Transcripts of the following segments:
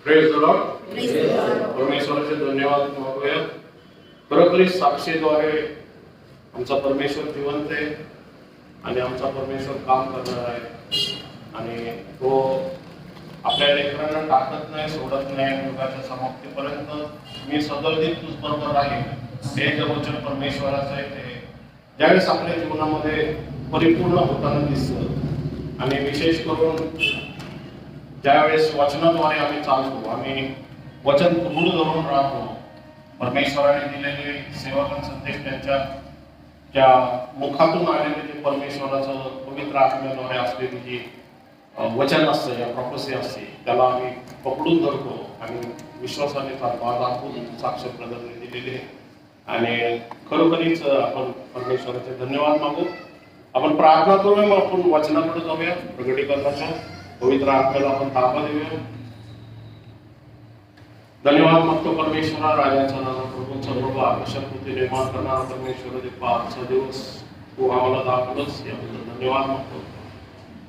Praise the Lord. परमेश्वराचे धन्यवाद मागूया. खरोखरीच साक्षीद्वारे आमचा परमेश्वर जिवंत आहे आणि आमचा परमेश्वर काम करणार आहे आणि तो आपल्या लेकरांना टाकत नाही, सोडत नाही. युगाच्या समाप्तीपर्यंत मी सदोदित तुझबरोबर आहे हे जे वचन परमेश्वराचं आहे ते ज्यावेळेस आपल्या जीवनामध्ये परिपूर्ण होताना दिसतं आणि विशेष करून ज्यावेळेस वचनाद्वारे आम्ही चालतो, आम्ही वचन दृढ धरून राहतो. परमेश्वराने दिलेले सेवक संदेश त्यांच्या मुखातून आलेले जे परमेश्वराचं पवित्र आत्म्याद्वारे असलेली जी वचन असतं, या प्रॉफेसी असते, त्याला आम्ही पकडून धरतो आणि विश्वासाने चालतो. आज आपण साक्ष प्रदान दिलेले आणि खरोखरीच आपण परमेश्वराचे धन्यवाद मागू. आपण प्रार्थना करूया, मग आपण वचनाकडे जाऊया. प्रगटीकरणाच्या पवित्र आत्म्याला आपण ताबा देऊया. धन्यवाद मागतो परमेश्वरा, राजाचा नाना प्रभू सर्व आकर्षक निर्माण करणारा परमेश्वर देवा, आजचा दिवस तू आम्हाला दाखवलंस याबद्दल धन्यवाद मागतो.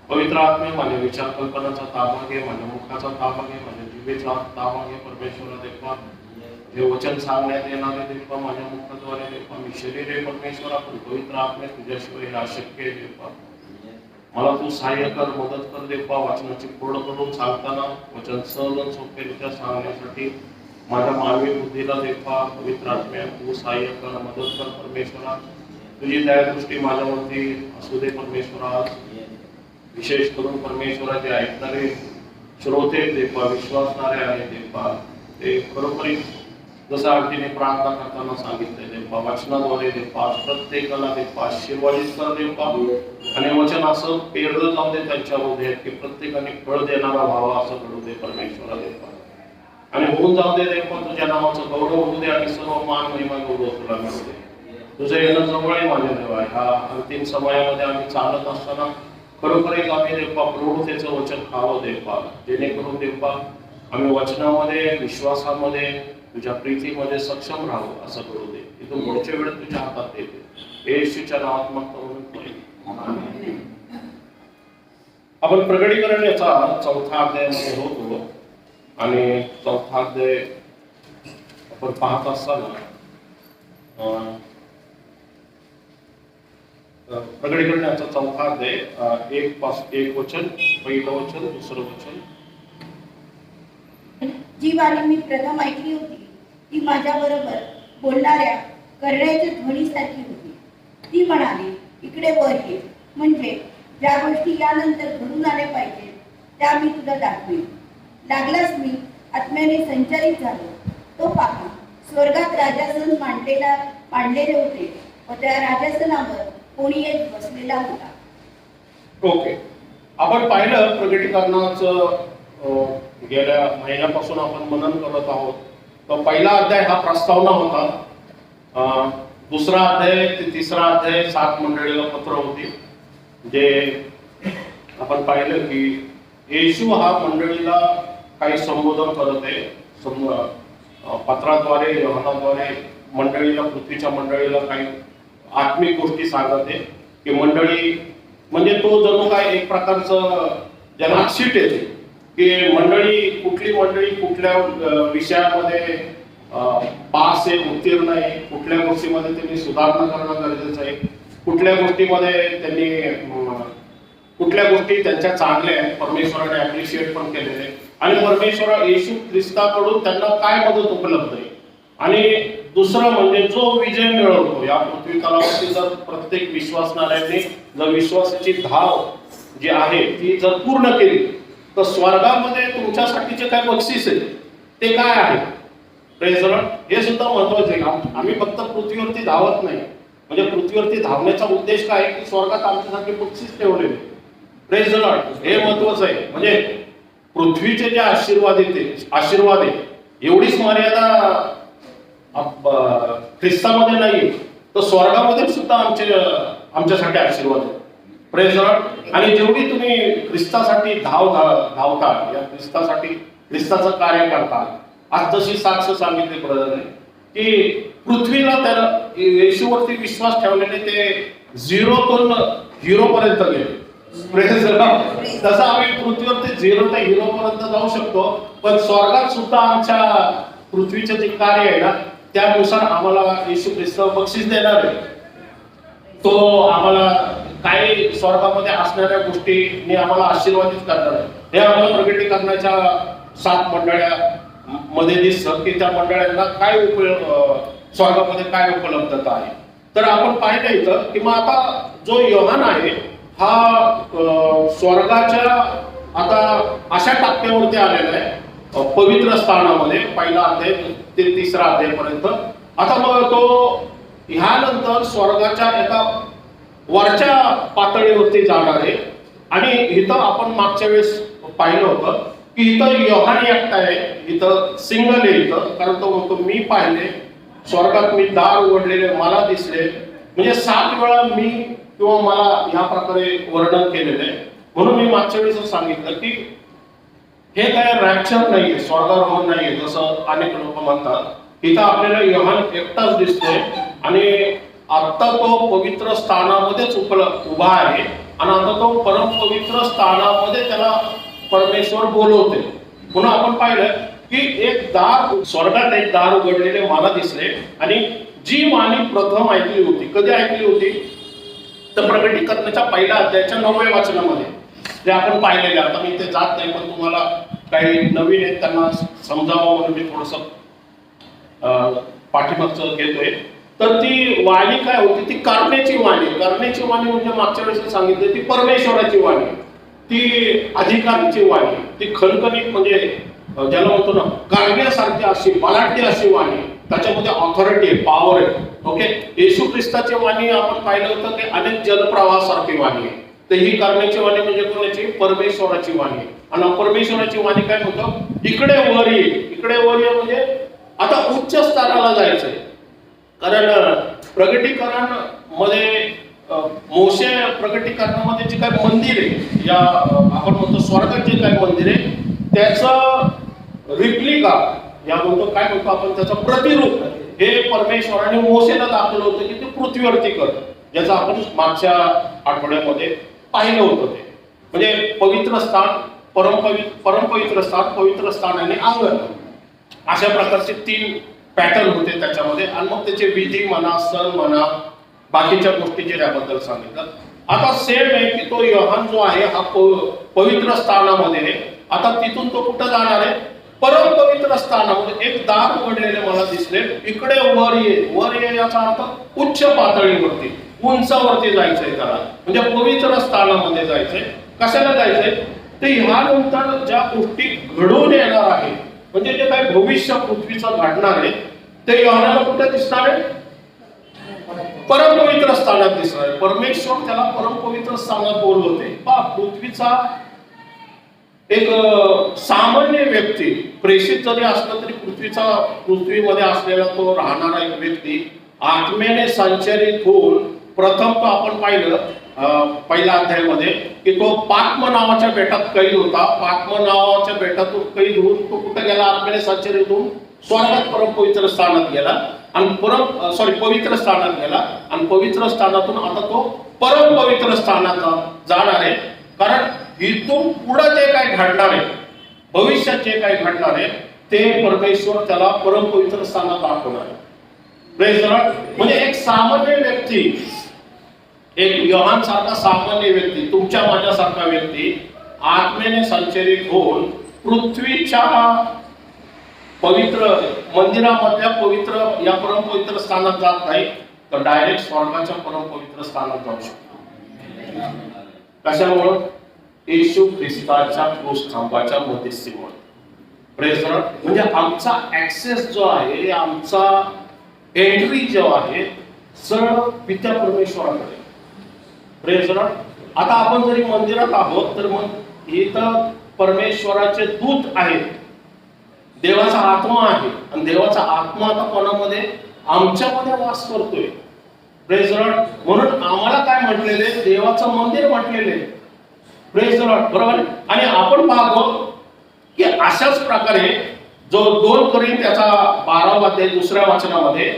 पवित्र आत्मे माझ्या विचार कल्पनाचा ताबा घे, माझ्या मुखाचा ताबा घे, माझ्या जिभेचा ताबा घे. परमेश्वरा देवा, हे वचन सांगण्यात येणारे देवा माझ्या मुखाद्वारे देवा, मी शरीर आहे परमेश्वरा, पण पवित्र आत्मे तुझ्याशिवाय हे अशक्य आहे देवा. मला तू सहाय्य कर, मदत कर देवा. वाचनाची पूर्ण करून सांगताना वचन सहज सोपेरित्या सांगण्यासाठी माझ्या मानवी बुद्धीला देवा पवित्र आत्म्या तू सहाय्य कर, मदत कर परमेश्वरा. तुझी दयादृष्टी माझ्यावरती असू दे परमेश्वरा. विशेष करून परमेश्वराचे ऐकणारे श्रोते देवा, विश्वासणारे आहे देवा, ते खरोखरीच जसं अगदीने प्रार्थना करताना सांगितले देवा, वचनाद्वारे देवा प्रत्येकाला देवा आशीर्वादित कर देवा. आणि वचन असं पेरलं जाऊ दे त्यांच्या हृदयात की प्रत्येकाने फळ देणारा व्हावा असं घडू दे परमेश्वरा देवा. आणि होऊन जाऊ दे देवा, तुझ्या नावाचं गौरव होऊ दे आणि सर्व मान महिमा गौरव तुला मिळू दे. तुझं येणं जवळ आहे माझ्या देवा. ह्या अंतिम समयामध्ये आम्ही चालत असताना खरोखरीच आम्ही देवा प्रभुतेचं वचन खावं देवा, जेणेकरून देवा आम्ही वचनामध्ये, विश्वासामध्ये, तुझ्या प्रीतीमध्ये सक्षम राहू असं करू दे. इथून पुढच्या वेळेस तुझ्या हातात देते येशूच्या नावात मागतो. आपण प्रगटीकरण याचा चौथा अध्यायामध्ये होतो आणि चौथा अध्याय आपण पाहत असताना प्रगटीकरण याचा चौथा अध्याय एक वचन, पहिलं वचन, दुसरं वचन. जी वाणी मी प्रथम ऐकली होती ती माझ्या बरोबर बोलणाऱ्या करण्याच्या ध्वनीसारखी होती. ती म्हणाली, इकडे वर ये, म्हणजे ज्या गोष्टी यानंतर घडून आल्या पाहिजेत त्या मी तुला दाखवेन. लागलास मी आत्म्याने संचालित झालो. तो पहा, स्वर्गात राजासन मांडलेले होते व त्या राजासनावर कोणी एक बसलेला होता. ओके, आपण पाहिलं प्रगटीकरणाचं गेल्या महिन्यापासून आपण मनन करत आहोत. तर पहिला अध्याय हा प्रस्तावना होता. दुसरा अध्याय ते तिसरा अध्याय 7 मंडळीला पत्र होती, जे आपण पाहिलं की येशू हा मंडळीला काही संबोधन करत आहे. पत्राद्वारे, योहानाद्वारे मंडळीला, पृथ्वीच्या मंडळीला काही आत्मिक गोष्टी सांगत आहे की मंडळी म्हणजे तो जणू काय एक प्रकारचं ज्याला शीट येते की मंडळी, कुठली मंडळी कुठल्या विषयामध्ये पास आहे, उत्तीर्ण आहे, कुठल्या गोष्टीमध्ये त्यांनी सुधारणा करणं गरजेचं आहे, कुठल्या गोष्टीमध्ये त्यांनी कुठल्या गोष्टी त्यांच्या चांगल्या आहेत, परमेश्वराने ॲप्रिशिएट पण केलेले आणि परमेश्वर येशू ख्रिस्ताकडून त्यांना काय मदत उपलब्ध आहे. आणि दुसरं म्हणजे जो विजय मिळवतो या पृथ्वी तलावरती, जर प्रत्येक विश्वासणाऱ्यांनी जर विश्वासाची धाव जी आहे ती जर पूर्ण केली तर स्वर्गामध्ये तुमच्यासाठीचे काय बक्षीस आहे ते काय आहे. Praise the Lord. हे सुद्धा महत्वाचं आहे. आम्ही फक्त पृथ्वीवरती धावत नाही, म्हणजे पृथ्वीवरती धावण्याचा उद्देश काय आहे की स्वर्गात आमच्यासाठी बक्षीस ठेवलेले. Praise the Lord. हे महत्वाचं आहे. म्हणजे पृथ्वीचे जे आशीर्वाद आहे एवढीच मर्यादा ख्रिस्तामध्ये नाही, तर स्वर्गामध्ये सुद्धा आमच्यासाठी आशीर्वाद आहे. Praise the Lord. आणि जेवढी तुम्ही ख्रिस्तासाठी धावता, या ख्रिस्ताचं कार्य करता, आज जशी साक्ष सांगितली ब्रदरने की पृथ्वीला त्या येशूवरती विश्वास ठेवलेले ते 0 तून 0 पर्यंत गेले. Praise the Lord. तसं आम्ही पृथ्वीवरती 0 ते हिरो पर्यंत जाऊ शकतो, पण स्वर्गात सुद्धा आमच्या पृथ्वीचे जे कार्य आहे ना त्यानुसार आम्हाला येशू ख्रिस्त बक्षीस देणार आहे. तो आम्हाला काही स्वर्गामध्ये असणाऱ्या गोष्टीने आम्हाला आशीर्वादित करणार आहे. हे आम्हाला प्रगटीकरणाच्या 7 मंडळ्या मध्ये दिसतं की त्या मंडळांना काय स्वर्गामध्ये काय उपलब्धता आहे. तर आपण पाहिलं इथं की मग आता जो योहान आहे हा स्वर्गाच्या आता अशा टप्प्यावरती आलेला आहे पवित्र स्थानामध्ये, पहिला अध्याय ते 3रा अध्यायपर्यंत. आता मग तो ह्यानंतर स्वर्गाच्या एका वरच्या पातळीवरती जाणार आहे. आणि इथं आपण मागच्या वेळेस पाहिलं होतं की इथं योहान एकटा आहे, इथं सिंगल आहे इथं, कारण तो म्हणतो मी पाहिले स्वर्गात मी दार उघडलेले मला दिसले. म्हणजे 7 वेळा मी किंवा मला ह्या प्रकारे वर्णन केलेलं आहे. म्हणून मी मागच्या वेळेस सांगितलं की हे काय रॅप्चर नाहीये, स्वर्गारोहण नाहीये जसं अनेक लोक म्हणतात. इथं आपल्याला योहान एकटाच दिसतोय आणि आता तो पवित्र स्थानामध्येच उभा आहे आणि आता तो परम पवित्र स्थानामध्ये त्याला परमेश्वर बोलवते. म्हणून आपण पाहिलं की एक दार, स्वर्गात एक दार उघडलेले मला दिसले आणि जी वाणी प्रथम ऐकली होती. कधी ऐकली होती तर प्रगटीकरणाच्या पहिल्या अध्यायाच्या 9व्या वचनामध्ये जे आपण पाहिलेले. आता मी ते जात नाही, पण तुम्हाला काही नवीन आहेत त्यांना समजावं म्हणून मी थोडस पाठीमागचं घेतोय. तर ती वाणी काय होती, ती करण्याची वाणी. करण्याची वाणी म्हणजे मागच्या वेळेस सांगितलं ती परमेश्वराची वाणी, ती अधिकाराची वाणी, ती खणखणीत म्हणजे ज्याला म्हणतो ना करण्यासारखी अशी बलाढ्य अशी वाणी, त्याच्यामध्ये ऑथॉरिटी आहे, पॉवर आहे. ओके, येशू ख्रिस्ताची वाणी आपण पाहिलं होतं की अनेक जलप्रवाहासारखी वाणी आहे. तर ही करण्याची वाणी म्हणजे कोणाची, परमेश्वराची वाणी. आणि परमेश्वराची वाणी काय म्हणतो, इकडे वर ये, इकडे वर ये म्हणजे आता उच्च स्तराला जायचंय. कारण प्रगटीकरण मध्ये मोशे प्रगटीकरणामध्ये जे काही मंदिर आहे, या आपण म्हणतो स्वर्गात जे काही मंदिर आहे त्याचं रिप्लिका, या म्हणतो काय म्हणतो आपण त्याचं प्रतिरूप हे परमेश्वराने मोशेला दाखवलं होतं की ते पृथ्वीवरती कर, ज्याचं आपण मागच्या आठवड्यामध्ये पाहिलं होतं. ते म्हणजे पवित्र स्थान, परमपवित्र स्थान, पवित्र स्थान आणि अंगण, अशा प्रकारचे 3 पॅटर्न होते त्याच्यामध्ये. आणि मग त्याचे विधी म्हणा, सण म्हणा, बाकीच्या गोष्टी जे त्याबद्दल सांगितलं. आता सेम आहे की तो योहान जो आहे हा पवित्र स्थानामध्ये आहे. आता तिथून तो कुठं जाणार आहे, परम पवित्र स्थानामध्ये. एक दार उघडलेले मला दिसले, इकडे वर ये. वर ये याचा अर्थ उच्च पातळीवरती, उंचावरती जायचंय त्याला, म्हणजे पवित्र स्थानामध्ये जायचंय. कशाला जायचंय, ते ह्यानंतर ज्या गोष्टी घडून येणार आहे, म्हणजे जे काही भविष्य पृथ्वीचं घडणार आहे ते योहानाला कुठे दिसणार आहे, परमपवित्र स्थानात दिसणार आहे. परमेश्वर त्याला परमपवित्र स्थानात बोलवते. पृथ्वीचा एक सामान्य व्यक्ती, प्रेषित जरी असला तरी पृथ्वीमध्ये असलेला तो राहणारा एक व्यक्ती आत्म्याने संचरित होऊन, प्रथम तो आपण पाहिलं पहिल्या अध्यायामध्ये की तो पात्म नावाच्या बेटात कैद होता. पात्म नावाच्या बेटातून कैद होऊन तो कुठे गेला, आत्म्याने संचरित होऊन स्वर्गात परमपवित्र स्थानात गेला आणि पवित्र स्थानात गेला. आणि पवित्र स्थानातून आता तो परम पवित्र स्थानात जाणार आहे. कारण इथून पुढे जे काही घडणार आहे, भविष्यात जे काही घडणार आहे ते परमेश्वर त्याला परम पवित्र स्थानात दाखवणार आहे. Praise the Lord. म्हणजे एक सामान्य व्यक्ती, एक योहान सारखा सामान्य व्यक्ती, तुमच्या माझ्यासारखा व्यक्ती आत्म्याने संचरित होऊन पृथ्वीच्या पवित्र मंदिरामधल्या पवित्र या परम पवित्र स्थानात जात नाही, तर डायरेक्ट स्वर्गाच्या परम पवित्र स्थानात जाऊ शकतो. कशामुळं, येशू ख्रिस्ताच्या क्रूसस्तंभाच्या मध्यस्थीमुळे. Praise the Lord. म्हणजे आमचा ऍक्सेस जो आहे, आमचा एंट्री जो आहे सरळ पित्या परमेश्वराकडे. Praise the Lord. आता आपण जरी मंदिरात आहोत तर मग इथं परमेश्वराचे दूत आहेत, देवाचा आत्मा आहे आणि देवाचा आत्मा आता कोणामध्ये, आमच्यामध्ये वास करतोय. Praise the Lord. म्हणून आम्हाला काय म्हटलेले, देवाचं मंदिर म्हटलेले. Praise the Lord. बरोबर. आणि आपण पाहतो की अशाच प्रकारे जो 2 कोरिंथ त्याचा 12वा अध्याय 2ऱ्या वचनामध्ये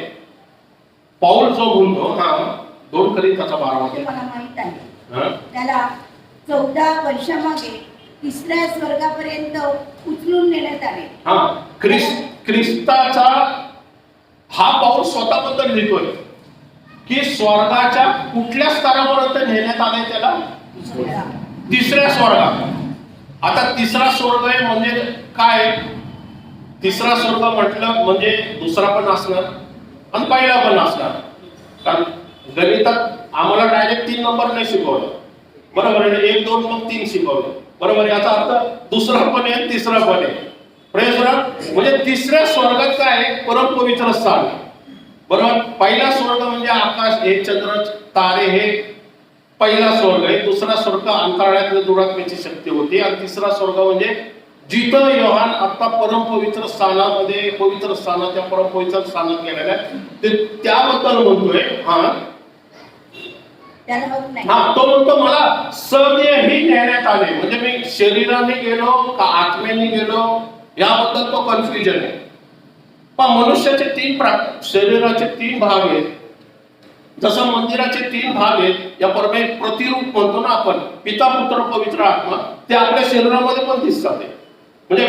पौल जो म्हणतो, 2 कोरिंथ त्याचा 12वा अध्याय, मला माहित आहे त्याला 14 वर्षामागे तिसऱ्या स्वर्गापर्यंत उचलून नेण्यात आले. हा, ख्रिस्ताचा हा पाऊल स्वतःबद्दल लिहितोय की स्वर्गाच्या कुठल्या स्तरापर्यंत नेण्यात आले त्याला? तिसऱ्या स्वर्गात. आता तिसरा स्वर्ग आहे म्हणजे काय? तिसरा स्वर्ग म्हटलं म्हणजे दुसरा पण असणार आणि पहिला पण असणार. कारण गणितात आम्हाला डायरेक्ट 3 नंबर नाही शिकवलं, बरोबर आहे? 1 2 मग 3 शिकवलं, बरोबर. याचा अर्थ दुसरा पण आहे तिसरा पण आहे. Praise Lord. म्हणजे तिसऱ्या स्वर्गात काय आहे? परम पवित्र स्थान, बरोबर. पहिला स्वर्ग म्हणजे आकाश, हे चंद्र तारे, हे पहिला स्वर्ग आहे. दुसरा स्वर्ग अंतराळातल्या दुरात्म्याची शक्ती होती आणि तिसरा स्वर्ग म्हणजे जिथं योहान आता परम पवित्र स्थानामध्ये, पवित्र स्थानात, त्या परम पवित्र स्थानात गेलेला आहे, ते त्याबद्दल म्हणतोय. हा, तो म्हणतो मला सदेही नेण्यात आले. म्हणजे मी शरीराने गेलो का आत्म्याने गेलो याबद्दल तो कन्फ्युजन आहे. पण मनुष्याचे 3 शरीराचे 3 भाग आहेत. जसं मंदिराचे 3 भाग आहेत, या प्रतिरूप म्हणतो ना आपण, पिता पुत्र पवित्र आत्मा, ते आपल्या शरीरामध्ये पण दिसतात. म्हणजे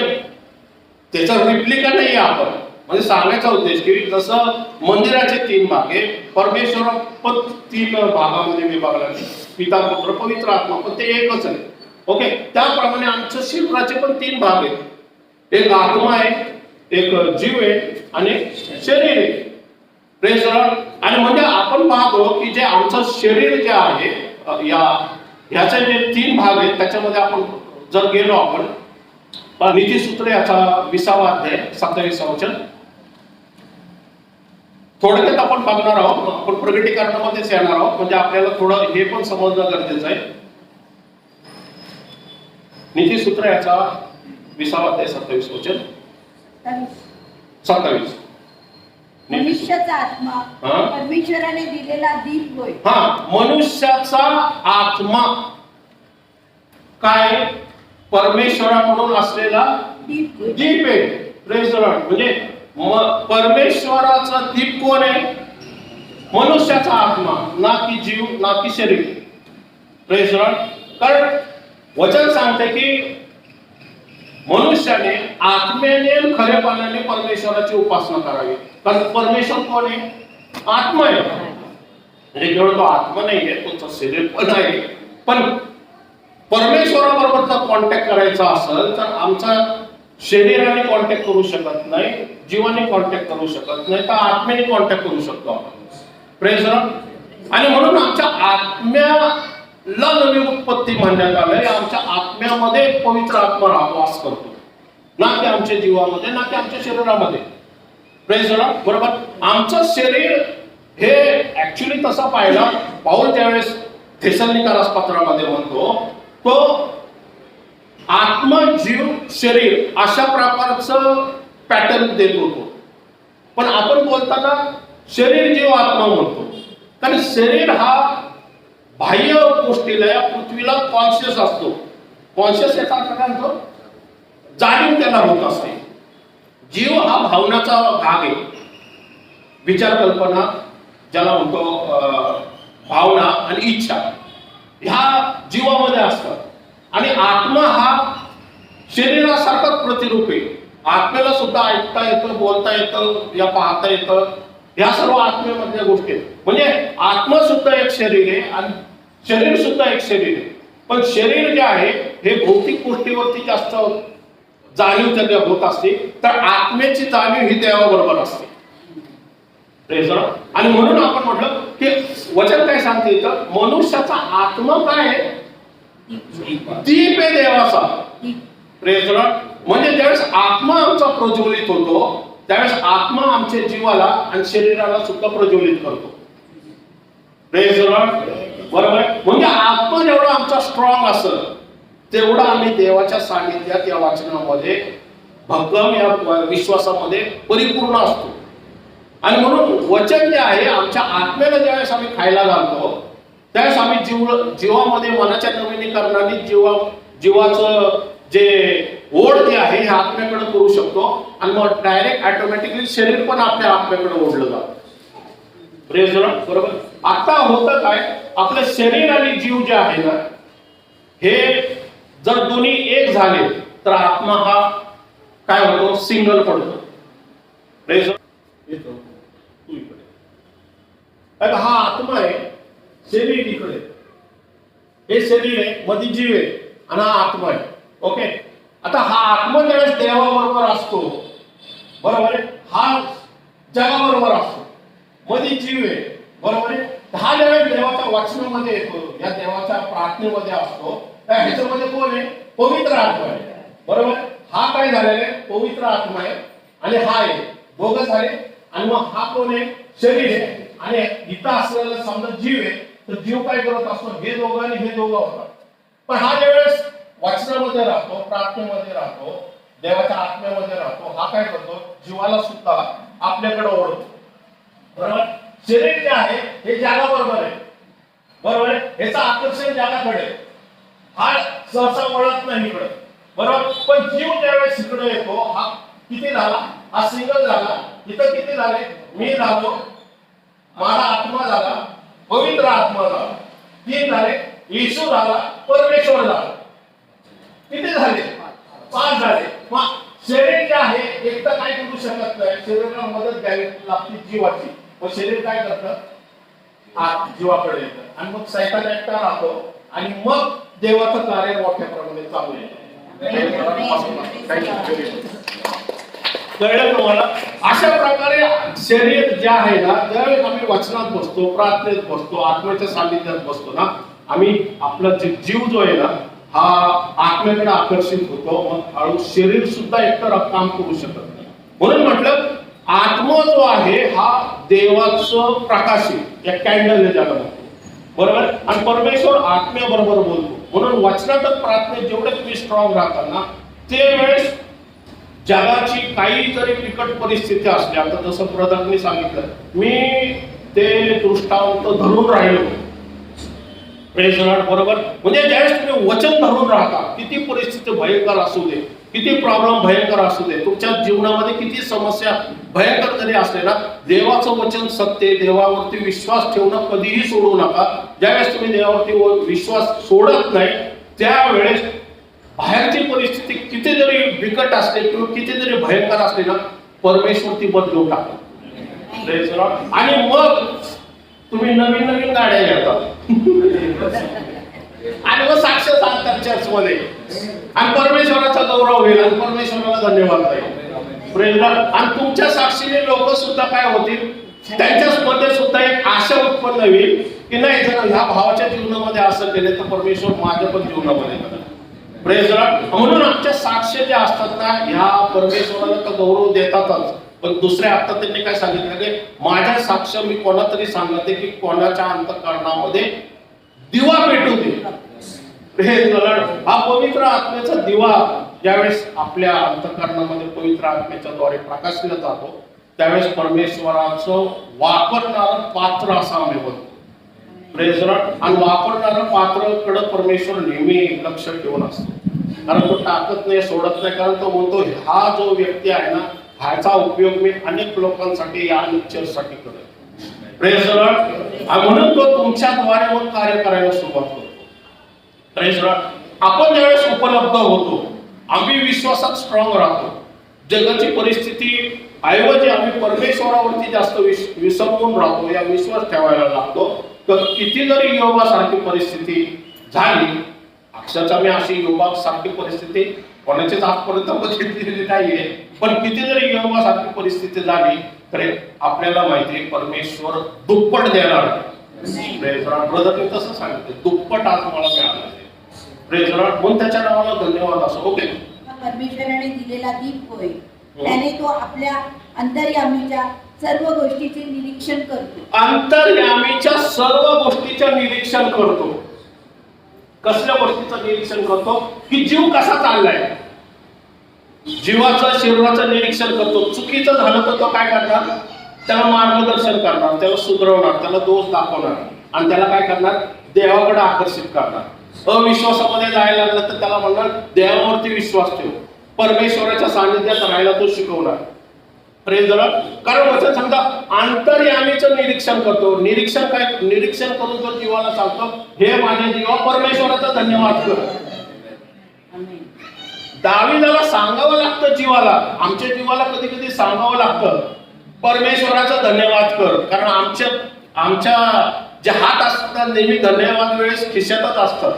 त्याचा रिप्लिका नाही आपण, म्हणजे सांगायचा उद्देश की जसं मंदिराचे 3 भाग आहे, परमेश्वर पण 3 भागामध्ये विभागला, पिता पुत्र पवित्र आत्मा, पण ते एकच आहे. ओके, त्याप्रमाणे आमच्या शरीराचे पण 3 भाग आहेत. एक आत्मा आहे, एक जीव आहे आणि शरीर आहे. Praise Lord. आणि म्हणजे आपण पाहतो की जे आमचं शरीर जे आहे, याचे जे 3 भाग आहेत, त्याच्यामध्ये आपण जर गेलो आपण नीतिसूत्र याचा 20वा अध्याय 27वा वचन थोडक्यात आपण बघणार आहोत. आपण प्रगटीकरणामध्येच येणार आहोत, म्हणजे आपल्याला थोडं हे पण समजणं गरजेचं आहे. नीतिसूत्र याचा 20वा अध्याय 27 वचन 27. मनुष्याचा आत्मा परमेश्वराने दिलेला दीप होय. हा, मनुष्याचा आत्मा काय? परमेश्वराकडून असलेला दीप आहे. Praise the Lord. म्हणजे परमेश्वराचा दीप कोण आहे? मनुष्याचा आत्मा, ना की जीव, ना की शरीर. Praise the Lord. कारण वचन सांगते की मनुष्याने आत्म्याने खरेपणाने परमेश्वराची उपासना करावी. कारण परमेश्वर कोण आहे? आत्मा आहे. म्हणजे केवळ तो आत्मा नाही आहे, तो शरीर पण आहे. पण परमेश्वराबरोबर जर कॉन्टॅक्ट करायचा असेल तर आमचा शरीराने कॉन्टॅक्ट करू शकत नाही, जीवाने कॉन्टॅक्ट करू शकत नाही, तर आत्म्याने कॉन्टॅक्ट करू शकतो आपण. Praise the Lord. आणि म्हणून आमच्या आत्म्याला नवी उत्पत्ती म्हणण्यात आलंय. आमच्या आत्म्यामध्ये पवित्र आत्मा वास करतो, ना की आमच्या जीवामध्ये, ना की आमच्या शरीरामध्ये. Praise the Lord. बरोबर. आमचं शरीर हे ऍक्च्युली तसा पाहिला, पाऊल त्यावेळेस थेसलोनिकरास पत्रामध्ये म्हणतो, तो आत्मा जीव शरीर अशा प्रकारचं पॅटर्न देत होतो. पण आपण बोलताना शरीर जीव आत्मा म्हणतो, कारण शरीर हा बाह्य गोष्टीला, या पृथ्वीला कॉन्शियस असतो. कॉन्शियस याचा अर्थ काय म्हणतो? जाणीव त्याला होत असते. जीव हा भावनाचा भाग आहे, विचार कल्पना ज्याला म्हणतो, भावना आणि इच्छा ह्या जीवामध्ये असतात. आणि आत्मा हा शरीरासारखाच प्रतिरूप आहे. आत्म्याला सुद्धा ऐकता येतं, बोलता येतं, या पाहता येतं, ह्या सर्व आत्म्यामधल्या गोष्टी आहेत. म्हणजे आत्मा सुद्धा एक शरीर आहे आणि शरीर सुद्धा एक शरीर आहे. पण शरीर जे आहे हे भौतिक गोष्टीवरती जास्त जाणीव त्याला होत असते, तर आत्म्याची जाणीव ही देवाबरोबर असते. आणि म्हणून आपण म्हटलं की वचन काय सांगते इथं, मनुष्याचा आत्मा काय आहे? दीप आहे देवाचा. Praise the Lord. म्हणजे ज्यावेळेस आत्मा आमचा प्रज्वलित होतो, त्यावेळेस आत्मा आमच्या जीवाला आणि शरीराला सुद्धा प्रज्वलित करतो. Praise the Lord. बरोबर. म्हणजे आत्मा जेवढा आमचा स्ट्रॉंग असेल तेवढा आम्ही देवाच्या सानिध्यात, या वाचनामध्ये, भक्कम या विश्वासामध्ये परिपूर्ण असतो. आणि म्हणून वचन जे आहे आमच्या आत्म्याला ज्यावेळेस आम्ही खायला घालतो, त्यावेळेस आम्ही जीवामध्ये मनाच्या नवीनीकरणाने जीवाचं जे ओढ जे आहे हे आत्म्याकडे करू शकतो. आणि मग डायरेक्ट ऑटोमॅटिकली शरीर पण आपल्या आत्म्याकडे ओढलं जातं. Praise the Lord. बरोबर. आता होतं काय, आपलं शरीर आणि जीव जे आहे ना, हे जर दोन्ही एक झाले तर आत्मा हा काय होतो, सिंगल पडतो. येतो तू इकडे, आता हा आत्मा आहे, शरीर इकडे, हे शरीर आहे, मध्ये जीव आहे आणि हा आत्मा आहे. ओके, आता हा आत्मा ज्यावेळेस देवाबरोबर असतो, बरोबर आहे, हा जगाबरोबर असतो, मध्ये जीव आहे, बरोबर आहे. हा ज्यावेळेस देवाच्या वाचनामध्ये येतो, या देवाच्या प्रार्थनेमध्ये असतो, त्या ह्याच्यामध्ये कोण आहे, पवित्र आत्मा आहे, बरोबर. हा काय झालेला आहे, पवित्र आत्मा आहे आणि हा आहे, दोघं झाले. आणि मग हा कोण आहे, शरीर आहे. आणि इथं असलेला समजा जीव आहे, तर जीव काय करत असतो, हे दोघं आणि हे दोघं होतात. पण हा ज्यावेळेस वाचनामध्ये राहतो, प्रार्थनेमध्ये राहतो, देवाच्या आत्म्यामध्ये राहतो, हा काय करतो, जीवाला सुद्धा आपल्याकडे ओढतो, बरोबर. शरीर जे आहे हे जगाबरोबर आहे, बरोबर आहे, ह्याचं आकर्षण जगाकडे, हा सहसा वळत नाही इकडे, बरोबर. पण जीव ज्यावेळेस इकडे येतो, हा किती झाला, हा सिंगल झाला. इथं किती झाले, मी झालो, माझा आत्मा झाला, पवित्र आत्मा झाला, 3 झाले, येशू झाला, परमेश्वर झाला. किती झाले, 5 झाले. मग शरीर जे आहे एकटं काय करू शकत नाही, शरीराला मदत द्यावी लागते जीवाची. मग शरीर काय करतं, जीवाकडे येतं आणि मग सैतान एकटा राहतो आणि मग देवाचं कार्य मोठ्या प्रमाणात चालू आहे. कळलं तुम्हाला? अशा प्रकारे शरीर जे आहे ना, ज्यावेळेस आम्ही वचनात बसतो, प्रार्थनेत बसतो, आत्म्याच्या सानिध्यात बसतो ना, आम्ही आपला जीव जो आहे ना, हा आत्म्याकडे आकर्षित होतो. मग हळू शरीर सुद्धा एकतर काम करू शकत नाही. म्हणून म्हटलं आत्मा जो आहे हा देवाचं प्रकाश आहे, या कॅन्डल आहे ज्याला म्हणतो, बरोबर. आणि परमेश्वर आत्म्याबरोबर बोलतो. म्हणून वचनात प्रार्थनेत जेवढे तुम्ही स्ट्रॉंग राहतात ना, ते वेळेस जगाची काही जरी बिकट परिस्थिती असली, आता जसं ब्रदरने सांगितलं, मी ते दृष्टांत धरून राहिलो, प्रेज लॉर्ड, बरोबर. म्हणजे ज्यावेळेस तुम्ही वचन धरून राहता, किती परिस्थिती भयंकर असू दे, किती प्रॉब्लेम भयंकर असू दे, तुमच्या जीवनामध्ये किती समस्या भयंकर जरी असले ना, देवाचं वचन सत्य, देवावरती विश्वास ठेवणं कधीही सोडू नका. ज्यावेळेस तुम्ही देवावरती विश्वास सोडत नाही, त्यावेळेस बाहेरची परिस्थिती किती जरी बिकट असते किंवा किती जरी भयंकर असले ना, परमेश्वर ती बदलून टाकतात. आणि मग तुम्ही नवीन नवीन गाड्या घेतात आणि मग साक्ष सांगतात चर्च मध्ये, आणि परमेश्वराचा गौरव होईल आणि परमेश्वराला धन्यवाद द्याल. Praise Lord. आणि तुमच्या साक्षीने लोक सुद्धा काय होतील, त्यांच्याच मध्ये सुद्धा एक आशा उत्पन्न होईल की नाही, जर ह्या भावाच्या जीवनामध्ये असं केलं तर परमेश्वर माझ्या पण जीवनामध्ये करेल. Praise Lord. म्हणून आमच्या साक्ष ज्या असतात ना, ह्या परमेश्वराला तर गौरव देतातच, पण दुसऱ्या आता त्यांनी काय सांगितलं की माझ्या साक्ष मी कोणातरी सांगते की कोणाच्या अंतःकरणामध्ये दिवा पेटू दे. Praise Lord. हा पवित्र आत्म्याचा दिवा ज्यावेळेस आपल्या अंतःकरणामध्ये पवित्र आत्म्याच्या द्वारे प्रकाशला जातो, त्यावेळेस परमेश्वराचं वापरणारं पात्र असं आम्ही बनतो. Praise Lord. आणि वापरणारं पात्राकडे परमेश्वर नेहमी लक्ष ठेवून असतो, कारण तो टाकत नाही, सोडत नाही. कारण तो म्हणतो हा जो व्यक्ती आहे ना, ह्याचा उपयोग मी अनेक लोकांसाठी, या अनेक चर्चसाठी करेन. Praise Lord. म्हणून तो तुमच्याद्वारे मग कार्य करायला सुरुवात करतो. Praise Lord. आपण ज्यावेळेस उपलब्ध होतो, आम्ही विश्वासात स्ट्रॉंग राहतो. जगाची परिस्थिती ऐवजी आम्ही परमेश्वरावरती जास्त विसंबून राहतो, या विश्वास ठेवायला लागतो. तर किती जरी योगासारखी परिस्थिती झाली, अक्षरशः मी अशी योगासारखी परिस्थिती कोणाचीच आजपर्यंत बघितलेली नाहीये, पण किती जरी योगासारखी परिस्थिती झाली तरी आपल्याला माहिती परमेश्वर दुप्पट देणार. Praise Lord. ब्रदरने तसं सांगितलं, दुप्पट आज मला मिळालं. Praise Lord. म्हणून त्याच्या नावाला धन्यवाद असो. ओके, परमेश्वराने दिलेला दीप होय, त्याने तो आपल्या अंतर्यामीच्या सर्व गोष्टीचे निरीक्षण करतो. अंतर्यामीच्या सर्व गोष्टीचं निरीक्षण करतो. कसल्या गोष्टीचं निरीक्षण करतो, की जीव कसा चाललाय, जीवाचं शरीराचं निरीक्षण करतो. चुकीचं झालं तर तो काय करणार, त्याला मार्गदर्शन करणार, त्याला सुधारवणार, त्याला दोष दाखवणार आणि त्याला काय करणार, देवाकडे आकर्षित करणार. अविश्वासामध्ये जायला लागलं तर त्याला म्हणणार देवावरती विश्वास ठेव, परमेश्वराच्या सानिध्यात राहायला तो शिकवणार. Praise the Lord. कारण वचन सांगता अंतर्यामीचं निरीक्षण करतो. निरीक्षण करून तो जीवाला सांगतो, हे माझ्या जीवा परमेश्वराचा धन्यवाद कर. आमेन. दाविदाला सांगावं लागतं जीवाला, आमच्या जीवाला कधी कधी सांगावं लागतं परमेश्वराचा धन्यवाद कर. कारण आमच्या जे हात असतात नेहमी धन्यवाद वेळेस खिशातच असतात.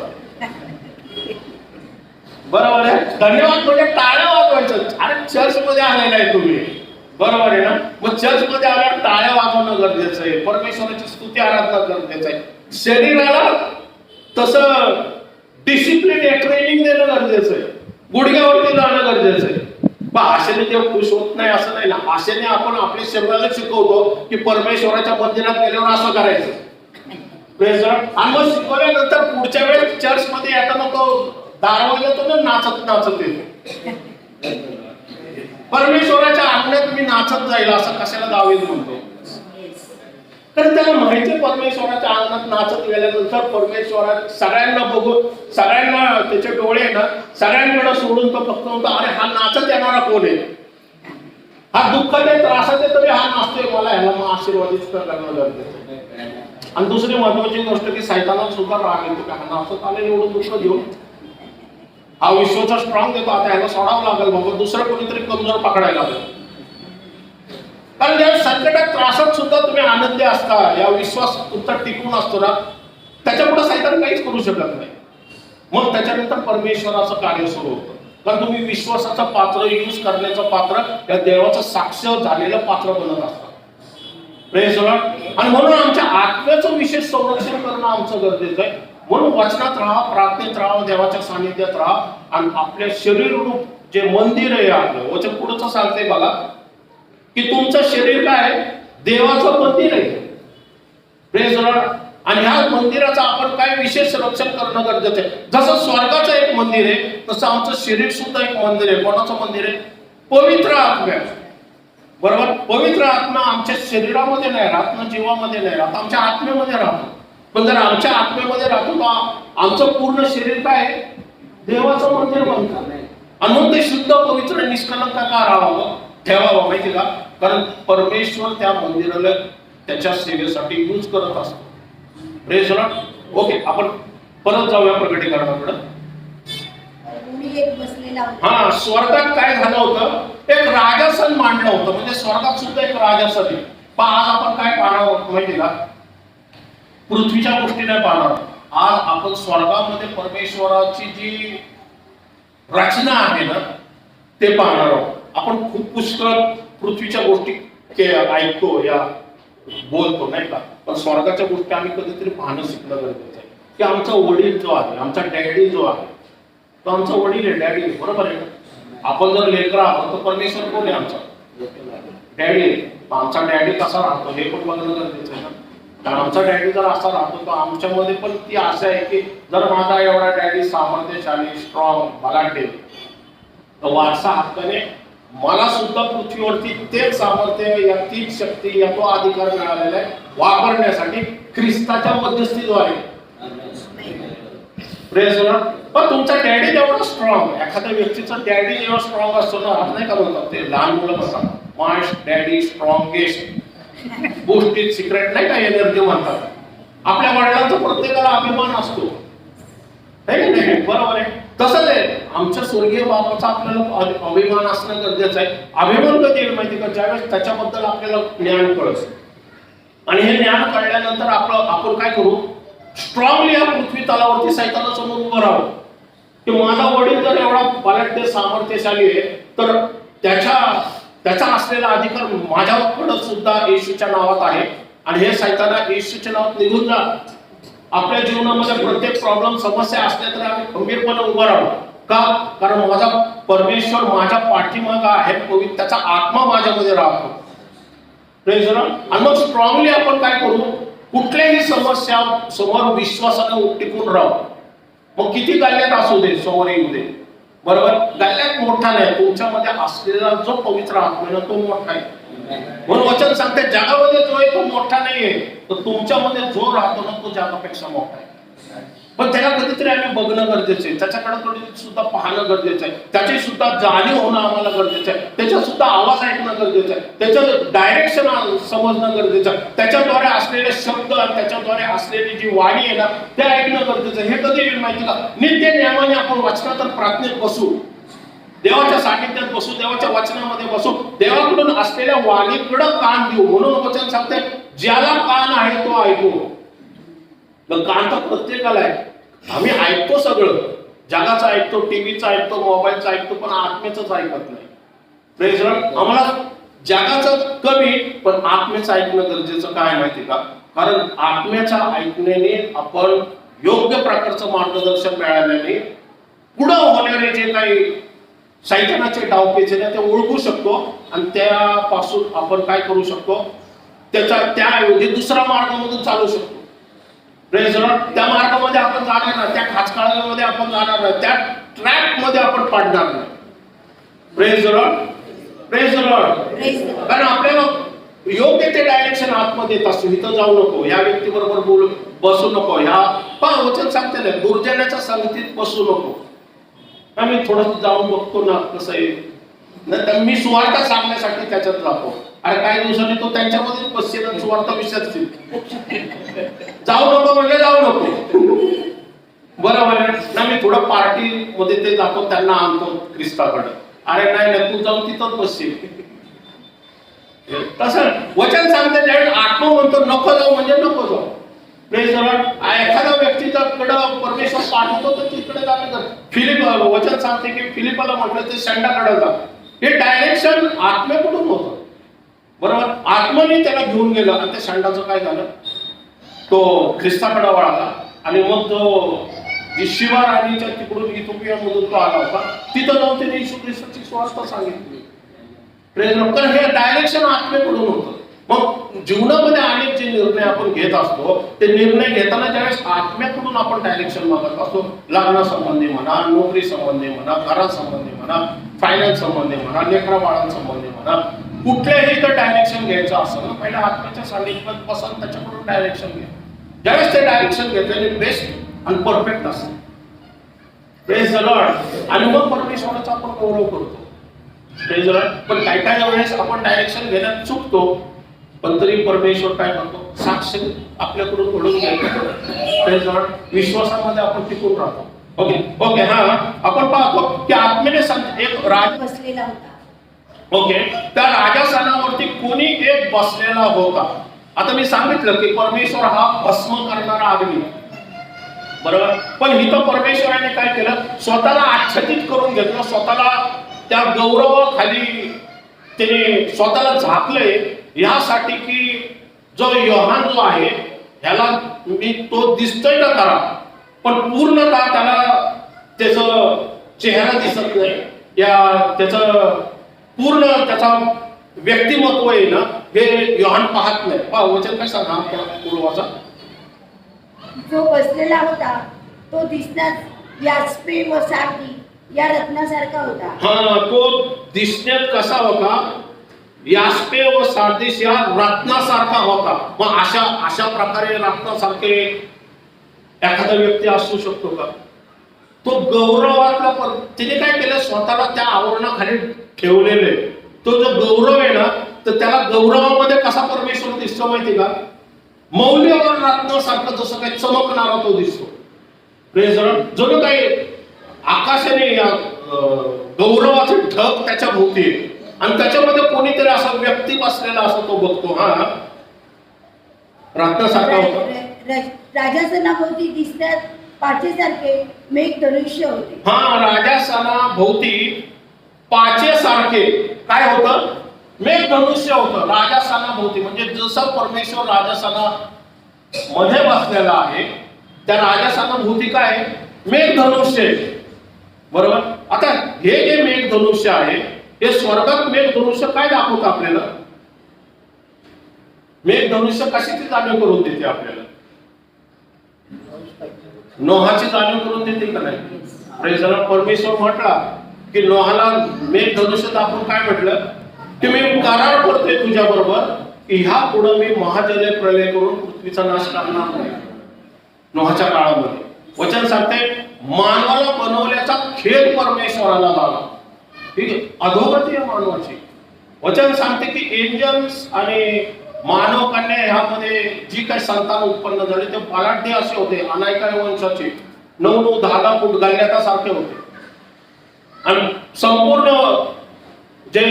बरोबर आहे. धन्यवाद म्हणजे टाळ्या वाजवायचं. अरे चर्च मध्ये आलेला आहे तुम्ही, बरोबर आहे ना. मग चर्च मध्ये आल्यावर टाळ्या वाजवणं गरजेचं आहे, परमेश्वराची स्तुती आराधना गरजेचं आहे. शरीराला तसं डिसिप्लिन ट्रेनिंग देणं गरजेचं आहे, गुडघ्यावरती जाणं गरजेचं आहे. आशेने देव खुश होत नाही असं नाही ना. आशेने आपण आपल्या शरीराला शिकवतो की परमेश्वराच्या मंदिरात गेल्यावर असं करायचं. आणि मग शिकवल्यानंतर पुढच्या वेळेस चर्च मध्ये येताना तो दारवाजा तो ना नाचत येतो. परमेश्वराच्या अंगणात मी नाचत जाईल असं कशाला दावीद म्हणतो. कारण त्याला माहिती परमेश्वराच्या अंगणात नाचत गेल्यानंतर परमेश्वरात सगळ्यांना बघून, सगळ्यांना त्याचे डोळे ना सगळ्यांकडे सोडून तो फक्त म्हणतो, अरे हा नाचत येणारा कोण आहे, हा दुःखात आहे, त्रासात आहे तरी हा नाचतोय, मला ह्याला मग आशीर्वादित करणं गरजेचं आहे. आणि दुसरी महत्वाची गोष्ट की सैतानाला सुद्धा राग येतो की हा नाचत आले एवढं दुःख घेऊन, हा विश्वाचा स्ट्रॉंग देतो, आता ह्याला सोडावं लागेल बाबा, दुसरं कोणीतरी कमजोर पकडायला लागेल. कारण या संकटात त्रासात सुद्धा तुम्ही आनंदी असता, या विश्वास तुमचा टिकून असतो ना, त्याच्यापुढे सैतान काहीच करू शकत नाही. मग त्याच्यानंतर परमेश्वराचं कार्य सुरू होतं. कारण तुम्ही विश्वासाचं पात्र, यूज करण्याचं पात्र, या देवाचं साक्ष झालेलं पात्र बनत असतात. Praise the Lord. आणि म्हणून आमच्या आत्म्याचं विशेष संरक्षण करणं आमचं गरजेचं आहे. म्हणून वचनात राहा, प्रार्थनेत राहा, देवाच्या सानिध्यात राहा. आणि आपल्या शरीर रूप जे मंदिर आहे आपलं, वचन पुढचं सांगते बघा की तुमचं शरीर काय आहे, देवाचं मंदिर आहे. Praise the Lord. आणि ह्या मंदिराचं आपण काय विशेष रक्षण करणं गरजेचं आहे. जसं स्वर्गाचं एक मंदिर आहे तसं आमचं शरीर सुद्धा एक मंदिर आहे. कोणाचं मंदिर आहे? पवित्र आत्म्याचं. बरोबर. पवित्र आत्मा आमच्या शरीरामध्ये नाही राहत ना, जीवामध्ये नाही राहत, आमच्या आत्म्यामध्ये राहतो. पण जर आमच्या आत्म्यामध्ये राहतो तर आमचं पूर्ण शरीर काय आहे, देवाचं मंदिर बनतं. आणि मग ते शुद्ध, पवित्र, निष्कलंक का राहावं, ठेवावं, माहिती का? कारण परमेश्वर त्या मंदिराला त्याच्या सेवेसाठी यूज करत असतो. Praise the Lord. ओके, आपण परत जाऊया प्रकटीकरणाकडे. हा, स्वर्गात काय झालं होतं, एक राजासन मांडलं होतं. म्हणजे स्वर्गात सुद्धा एक राजासन आहे. पण आज आपण काय पाहणार आहोत माहिती का? पृथ्वीच्या गोष्टी नाही पाहणार. आज आपण स्वर्गामध्ये परमेश्वराची जी रचना आहे ना ते पाहणार आहोत. आपण खूप पुष्कळ पृथ्वीच्या गोष्टी ऐकतो या बोलतो नाही का, पण स्वर्गाच्या गोष्टी आम्ही कधीतरी पाहणं शिकणं गरजेचं आहे. की आमचा वडील जो आहे, आमचा डॅडी जो आहे, तो आमचा वडील आहे, डॅडी आहे. बरोबर आहे. आपण जर लेकर आहोत तर परमेश्वर कोण आहे? आमचा डॅडी आहे. आमचा डॅडी कसा राहतो हे पण बघणं गरजेचं आहे ना. कारण आमचा डॅडी जर असा राहतो तर आमच्यामध्ये पण ती आशा आहे की जर माझा एवढा डॅडी सामर्थ्यशाली, स्ट्रॉंग, बलाढ्य, तर वारसा हक्काने मला सुद्धा पृथ्वीवरती तेच सामर्थ्य, या तीच शक्ती, या तो अधिकार मिळालेला आहे वापरण्यासाठी ख्रिस्ताच्या मध्यस्थीद्वारे. Praise the Lord. पण तुमचा डॅडी जेवढा स्ट्रॉंग, एखाद्या व्यक्तीचा डॅडी जेव्हा स्ट्रॉंग असतो ना, नाही का म्हणतात ते लहान मुलं बघा, माय डॅडी स्ट्रॉंगेस्ट गोष्टीत सिक्रेट नाही का एनर्जी म्हणतात. आपल्या वडिलांचा प्रत्येकाला अभिमान असतो, नाही? बरोबर आहे. तसंच आहे आमच्या स्वर्गीय बाबाचा आपल्याला अभिमान असणं गरजेचं आहे. अभिमान कधी येईल माहिती का? ज्यावेळेस त्याच्याबद्दल आपल्याला ज्ञान कळत. आणि हे ज्ञान कळल्यानंतर आपण काय करू, स्ट्रॉंगली या पृथ्वी तलावरती सैताना समोर उभं राहू की माझा वडील जर एवढा बलाढ्य, सामर्थ्यशाली आहे तर त्याचा असलेला अधिकार माझ्याकडे सुद्धा येशूच्या नावात आहे. आणि हे सैताना येशूच्या नावात निघून जा. आपल्या जीवनामध्ये प्रत्येक प्रॉब्लेम, समस्या असल्या तरी आम्ही खंबीरपणे उभं राहू. का? कारण माझा परमेश्वर माझ्या पाठीमागा आहे, पवित्र त्याचा आत्मा माझ्यामध्ये राहतो. Praise the Lord. आणि मग स्ट्रॉंगली आपण काय करू, कुठल्याही समस्या समोर विश्वासाने टिकून राहू. मग किती गल्ल्यात असू दे, समोर येऊ दे. बरोबर. गल्ल्यात मोठा नाही, तुमच्यामध्ये असलेला जो पवित्र आत्मा तो मोठा आहे. म्हणून वचन सांगते जगामध्ये जो आहे तो मोठा नाहीये, तर तुमच्यामध्ये जो राहतो ना तो जगापेक्षा मोठा आहे. पण त्याला कधीतरी आम्ही बघणं गरजेचं आहे, त्याच्याकडे थोडी सुद्धा पाहणं गरजेचं आहे, त्याची सुद्धा जाणीव होणं आम्हाला गरजेचं आहे, त्याचा सुद्धा आवाज ऐकणं गरजेचं आहे, त्याचं डायरेक्शन समजणं गरजेचं आहे, त्याच्याद्वारे असलेले शब्द आणि त्याच्याद्वारे असलेली जी वाणी आहे ना ते ऐकणं गरजेचं आहे. हे कधी येईल माहिती का? नित्य नियमाने आपण वाचनात आणि प्रार्थनेत बसू, देवाच्या सानिध्यात बसू, देवाच्या वचनामध्ये बसू, देवाकडून असलेल्या वाणीकडे कान देऊ. म्हणून वचन सांगते ज्याला कान आहे तो ऐकू. कान तर प्रत्येकाला आहे. आम्ही ऐकतो सगळं, जगाचं ऐकतो, टीव्हीचं ऐकतो, मोबाईलचं ऐकतो, पण आत्म्याच ऐकत नाही. Praise Lord. आम्हाला जगाचं कमी पण आत्म्याचं ऐकणं गरजेचं. काय माहिती का? कारण आत्म्याच्या ऐकण्याने आपण योग्य प्रकारचं मार्गदर्शन मिळाल्याने पुढे होणारे जे काही सैतानाचे डावपेच आहे ते ओळखू शकतो आणि त्यापासून आपण काय करू शकतो, त्याऐवजी दुसरा मार्गामधून चालू शकतो. Praise Lord. त्या मार्गामध्ये आपण जाणार नाही, त्या खाचकाळ्यामध्ये आपण जाणार नाही, त्या ट्रॅक मध्ये आपण पडणार नाही. Praise Lord. Praise Lord. कारण आपल्याला योग्य ते डायरेक्शन आतमध्ये येत असतो. इथं जाऊ नको, या व्यक्तीबरोबर बोलू बसू नको, ह्या वचन सांगते ना दुर्जनाच्या संगतीत बसू नको. मी थोडं जाऊन बघतो ना कसं आहे, नंतर मी सुवार्ता सांगण्यासाठी त्याच्यात जातो. अरे काही दिवसांनी तो त्यांच्यामध्येच बसशील आणि सुवार्ता विसरशील. जाऊ नको म्हणजे जाऊ नको. बरोबर आहे ना? मी थोडं पार्टी मध्ये ते जातो, त्यांना आणतो ख्रिस्ताकडे. अरे नाही तू जाऊन तिथंच बसशील. तसं वचन सांगते त्यावेळेस आत्मा म्हणतो नको जाऊ म्हणजे नको जाऊ. Praise Lord. एखाद्या व्यक्तीकडे परमेश्वर पाठवतो तर तिकडे जाणं. फिलिप वचन सांगते की फिलिपाला म्हटलं ते शंडाकडे जा. हे डायरेक्शन आत्म्याकडून होतं. बरोबर. आत्माने त्याला घेऊन गेलं आणि त्या शंडाचं काय झालं, तो ख्रिस्ताकडे वळाला आणि मग तो शिवा राणीच्या तिकडून इथिओपियामधून तो आला होता. तिथं जाऊन त्याने येशू ख्रिस्ताची सुवार्ता सांगितली. Praise Lord. तर हे डायरेक्शन आत्म्याकडून होतं. मग जीवनामध्ये अनेक जे निर्णय आपण घेत असतो ते निर्णय घेताना ज्यावेळेस आत्म्याकडून आपण डायरेक्शन मागत असतो, लग्नासंबंधी म्हणा, नोकरी संबंधी म्हणा, घरासंबंधी म्हणा, फायनान्स संबंधी म्हणा, लेकरा बाळांसंबंधी म्हणा, कुठल्याही तर डायरेक्शन घ्यायचं असेल ना पहिल्या आत्म्याच्या सानिध्यात बसून त्याच्याकडून डायरेक्शन घ्या. ज्यावेळेस ते डायरेक्शन घेतलेले बेस्ट आणि परफेक्ट असतं. Praise the Lord. आणि मग परमेश्वराचा आपण गौरव करतो. Praise the Lord. पण काय वेळेस आपण डायरेक्शन घेण्यात चुकतो, पण तरी परमेश्वर काय करतो, साक्ष आपल्याकडून ओढून घ्यायचं. Praise the Lord. विश्वासामध्ये आपण टिकून राहतो. ओके. हा आपण पाहतो की आत्म्याने एक राज बसलेला होता. ओके. त्या राजासनावरती कोणी एक बसलेला होता. आता मी सांगितलं की परमेश्वर हा भस्म करणारा अग्नी. बरोबर. पण इथं परमेश्वराने काय केलं, स्वतःला आच्छादित करून घेतलं, स्वतःला त्या गौरवाखाली त्याने स्वतःला झाकलंय यासाठी की जो योहान जो आहे ह्याला मी तो दिसतोय का खरा, पण पूर्णतः त्याला त्याचं चेहरा दिसत नाही, या त्याचं पूर्ण त्याचा व्यक्तिमत्व आहे ना हे योहान पाहत नाही. वचन काय सांगा पूर्वाचा. जो बसलेला होता तो दिसण्यात यास्पे व सारदी या रत्नासारखा होता. हा, तो दिसण्यात कसा होता, यास्पे व सारदीस या रत्नासारखा होता. मग अशा प्रकारे रत्नासारखे एखादा व्यक्ती असू शकतो का? तो गौरवातला तिने काय केलं, स्वतःला त्या आवरणाखाली ठेवलेले. तो जो गौरव आहे ना तर त्याला गौरवामध्ये कसा परमेश्वर दिसतो माहिती का, मौल्यवान रत्नासारखं जसं काही चमकणारा तो दिसतो. Praise Lord. जो काही आकाशाने गौरवाचे ढग त्याच्या भोवती आणि त्याच्यामध्ये कोणीतरी असा व्यक्ती बसलेला असं तो बघतो. हा रत्नासारखा होता. राजासनाभोवती दिसण्यात पाचेसारखे मेघ धनुष्य होते. हा, राजासनाभोवती पाचेसारखे काय होतं, मेघ धनुष्य होतं राजासनाभोवती. म्हणजे जसं परमेश्वर राजासना मध्ये बसलेला आहे त्या राजासनाभोवती काय मेघ धनुष्य. बरोबर. आता हे जे मेघ धनुष्य आहे हे स्वर्गात मेघ धनुष्य काय दाखवतं आपल्याला, मेघ धनुष्य कशाची जाणीव करून देते आपल्याला, नोहाची जाणीव करून देते का नाही. Praise the Lord. परमेश्वर म्हटला की नोहाला मेघ धनुष्य दाखवून काय म्हटलं की मी करार करतोय तुझ्या बरोबर की ह्या पुढे मी महाजल प्रलय करून पृथ्वीचा नाश करणार नाही. नोहाच्या काळामध्ये वचन सांगते मानवाला बनवल्याचा खेद परमेश्वराला झाला. ठीक आहे, अधोगती आहे मानवाची. वचन सांगते की एंजल्स आणि मानव कन्या ह्यामध्ये जी काही संतान उत्पन्न झाले ते बलाढ्य असे होते, अनायकाय वंशाचे, 9-9, 10-10 फूट गल्ल्यातासारखे होते. आणि संपूर्ण जे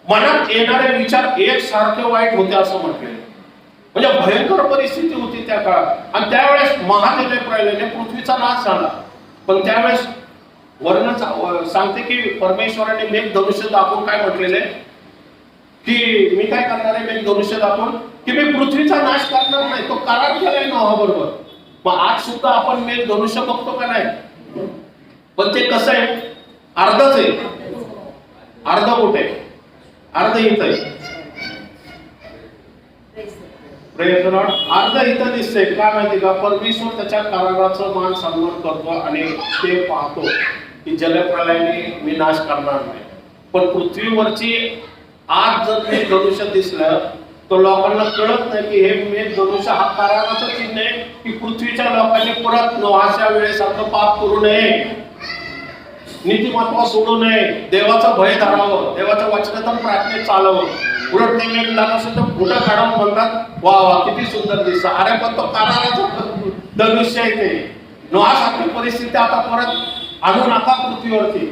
मनात येणारे विचार एकसारखे वाईट होते असं म्हटले. म्हणजे भयंकर परिस्थिती होती त्या काळात. आणि त्यावेळेस महादेव प्रलयाने पृथ्वीचा नाश झाला. पण त्यावेळेस वर्ण सांगते की परमेश्वराने मेघ धनुष्य दाखवून काय म्हटलेले की मी काय करणार आहे, मेघ धनुष्य दाखवून की मी पृथ्वीचा नाश करणार नाही. तो करार केलाय नोहाबरोबर. मग आज सुद्धा आपण मेघ धनुष्य बघतो का नाही? पण ते कसं आहे, अर्धच आहे, अर्ध कुठे, अर्ध इथं आहे. Praise the Lord. अर्ध इथं दिसतंय. काय माहिती का, परमेश्वर त्याच्या कराराचं मान सन्मान करतो आणि ते पाहतो की जलप्रलयाने मी नाश करणार नाही. पण पृथ्वीवरची आज जर मेघ धनुष्य दिसलं तर लोकांना कळत नाही की हे मेघ धनुष्य हा कराराचं चिन्ह आहे की पृथ्वीच्या लोकांनी परत नोहाच्या वेळेसारखं पाप करू नये, नीतिमत्व सोडू नये, देवाचं भय धरावं, देवाच्या वचनातून प्रार्थनेत चालावं. उलट ते मेघ लागत सुद्धा फुटं काढून म्हणतात वा वा किती सुंदर दिसतं. अरे पण तो कराराचं धनुष्य आहे ते. नोहासारखी परिस्थिती आता परत आणू नका पृथ्वीवरती.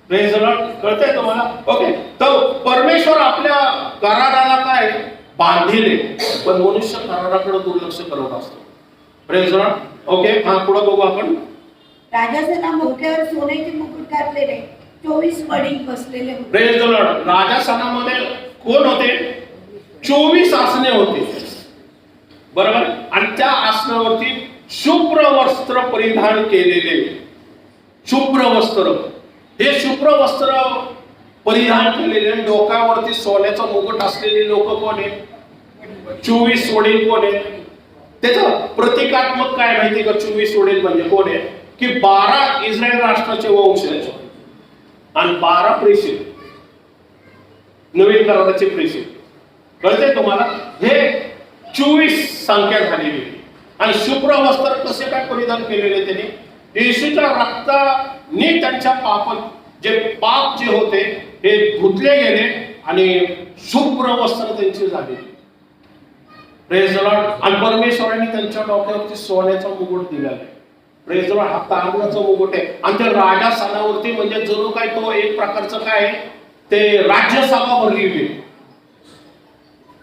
Praise the Lord. कळतंय तुम्हाला? ओके. तर परमेश्वर आपल्या कराराला काय बांधिले, पण मनुष्य कराराकडे दुर्लक्ष करत असतो. Praise the Lord. ओके. हा पुढे बघू आपण. राजाच्या डोक्यावर सोन्याचे मुकुट घातलेले 24 वडील बसलेले होते. Praise the Lord. राजासनामध्ये कोण होते? 24 आसने होते. बरोबर. आणि त्या आसनावरती शुभ्र वस्त्र परिधान केलेले. शुभ्र वस्त्र, हे शुभ्र वस्त्र परिधान केलेले, डोक्यावरती सोन्याचा मुकुट असलेले लोक कोण आहेत? 24 वडील कोण आहेत? त्याचं प्रतिकात्मक काय माहिती का? 24 वडील म्हणजे कोण आहे की 12 इस्रायल राष्ट्राचे वंशज आणि 12 प्रेषित, नवीन कराराचे प्रेषित. कळते तुम्हाला? हे 24 संख्या झालेली. आणि शुभ्र वस्त्र कसे काय परिधान केलेले त्यांनी? येशूच्या रक्ताने त्यांच्या जे पाप जे होते हे धुतले गेले आणि शुभ्र वस्त्र त्यांची झाले. Praise the Lord. आणि परमेश्वराने त्यांच्या डोक्यावरती सोन्याचा मुकुट दिलेला आहे. Praise the Lord. हा तारणाचा मुकुट आहे. आणि त्या राजासनावरती म्हणजे जणू काय तो एक प्रकारचं काय ते राज्यसभा भरलेली.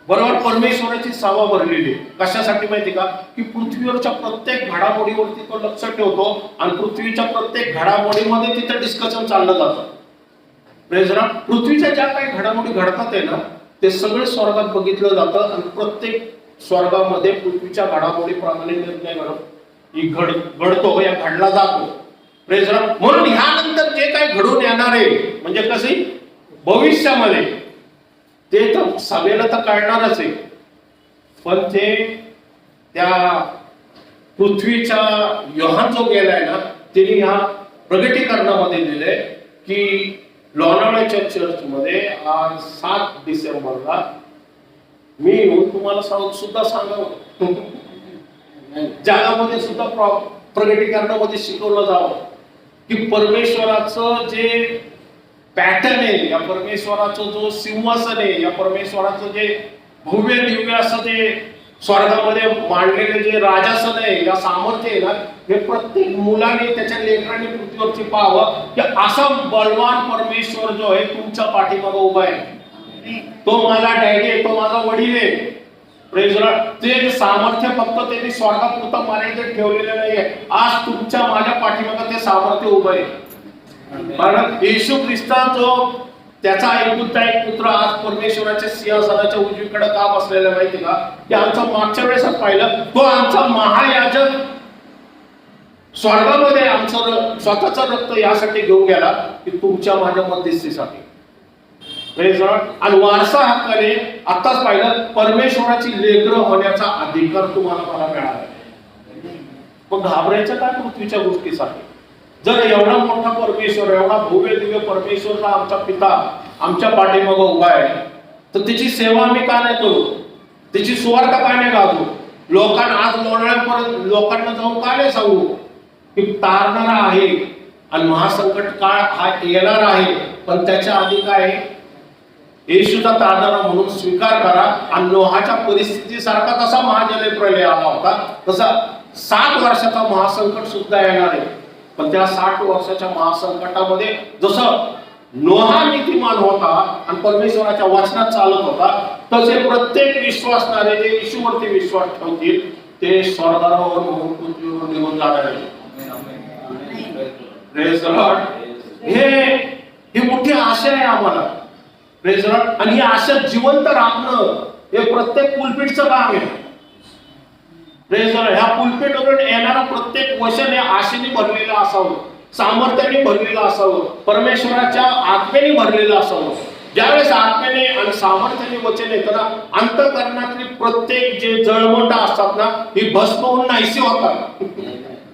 बरोबर. परमेश्वराची सभा भरलेली. कशासाठी माहिती का? की पृथ्वीवरच्या प्रत्येक घडामोडीवरती तो लक्ष ठेवतो आणि पृथ्वीच्या प्रत्येक घडामोडीमध्ये तिथे डिस्कशन चाललं जातं. Praise the Lord. पृथ्वीच्या ज्या काही घडामोडी घडतात आहे ना ते सगळे स्वर्गात बघितलं जातं आणि प्रत्येक स्वर्गामध्ये पृथ्वीच्या घडामोडीप्रमाणे निर्णय घडतो या घडला जातो. Praise the Lord. म्हणून ह्यानंतर जे काही घडून येणार आहे म्हणजे कसे भविष्यामध्ये ते तर सभेला तर कळणारच आहे. पण ते त्या पृथ्वीच्या योहान जो गेलाय ना त्यांनी ह्या प्रगटीकरणामध्ये दिले की लोणावळ्याच्या चर्चमध्ये आज 7 डिसेंबरला मी येऊन तुम्हाला सुद्धा सांगावं, जगामध्ये सुद्धा प्रगटीकरणामध्ये शिकवलं जावं की परमेश्वराचं जे पॅटर्न आहे, या परमेश्वराचं जो सिंहासन आहे, या परमेश्वराचं जे भव्य दिव्य असं जे स्वर्गामध्ये मांडलेले जे राजासन आहे, या सामर्थ्य आहे ना हे प्रत्येक मुलाने त्याच्या लेकरांनी पृथ्वीवरची पाहावं की असा बलवान परमेश्वर जो आहे तुमच्या पाठीमागे उभा आहे. तो माझा डॅडी आहे, तो माझा वडील आहे. Praise the Lord. ते सामर्थ्य फक्त त्यांनी स्वर्गापुरतं मर्यादित ठेवलेलं नाहीये. आज तुमच्या माझ्या पाठीमागे ते सामर्थ्य उभं आहे. कारण येशू ख्रिस्त जो त्याचा एकुलता एक पुत्र आज परमेश्वराच्या सिंहासनाच्या उजवीकडे का बसलेला माहिती का? की आमचा मागच्या वेळेस पाहिलं तो आमचा महायाजक स्वर्गामध्ये आमचं स्वतःचं रक्त यासाठी घेऊन गेला की तुमच्या माझ्या मध्यस्थीसाठी. Praise the Lord. आणि वारसा हक्काने आताच पाहिलं परमेश्वराची लेकरं होण्याचा अधिकार तुम्हाला मला मिळाला. पण घाबरायचं काय पृथ्वीच्या गोष्टीसाठी? जर एवढा मोठा परमेश्वर, एवढा भव्य दिव्य परमेश्वरचा आमचा पिता आमच्या पाठीमागे उभा आहे तर त्याची सेवा आम्ही का नाही करू? त्याची सुवार्ता का नाही गाजू? लोकांना आज लोणावळ्यापर्यंत लोकांना जाऊन काय नाही सांगू की तारणारा आहे आणि महासंकट काळ हा येणार आहे, पण त्याच्या आधी काय येशूचा तारणारा म्हणून स्वीकार करा. आणि नोहाच्या परिस्थितीसारखा कसा महाजल प्रलय आला होता तसा 7 वर्षाचा महासंकट सुद्धा येणार आहे. पण त्या 60 वर्षाच्या महासंकटामध्ये जसं नोहा नीतिमान होता आणि परमेश्वराच्या वचनात चालत होता, तसे प्रत्येक विश्वासणारे जे येशूवरती विश्वास ठेवतील ते स्वर्गावर पृथ्वीवर निघून जाणार आहे. Praise the Lord. हे मोठी आशा आहे आम्हाला. Praise the Lord. आणि ही आशा जिवंत राखणं हे प्रत्येक पुलपीटचं काम आहे. Praise the Lord. ह्या पुलपीटवरून येणारा प्रत्येक वचन हे आशेने भरलेलं असावं, सामर्थ्याने भरलेलं असावं, परमेश्वराच्या आत्म्याने भरलेलं असावं. ज्यावेळेस आत्म्याने आणि सामर्थ्याने वचन येतं ना, अंतःकरणातली प्रत्येक जे जळमट असतात ना ही भस्म होऊन नाहीशी होतात.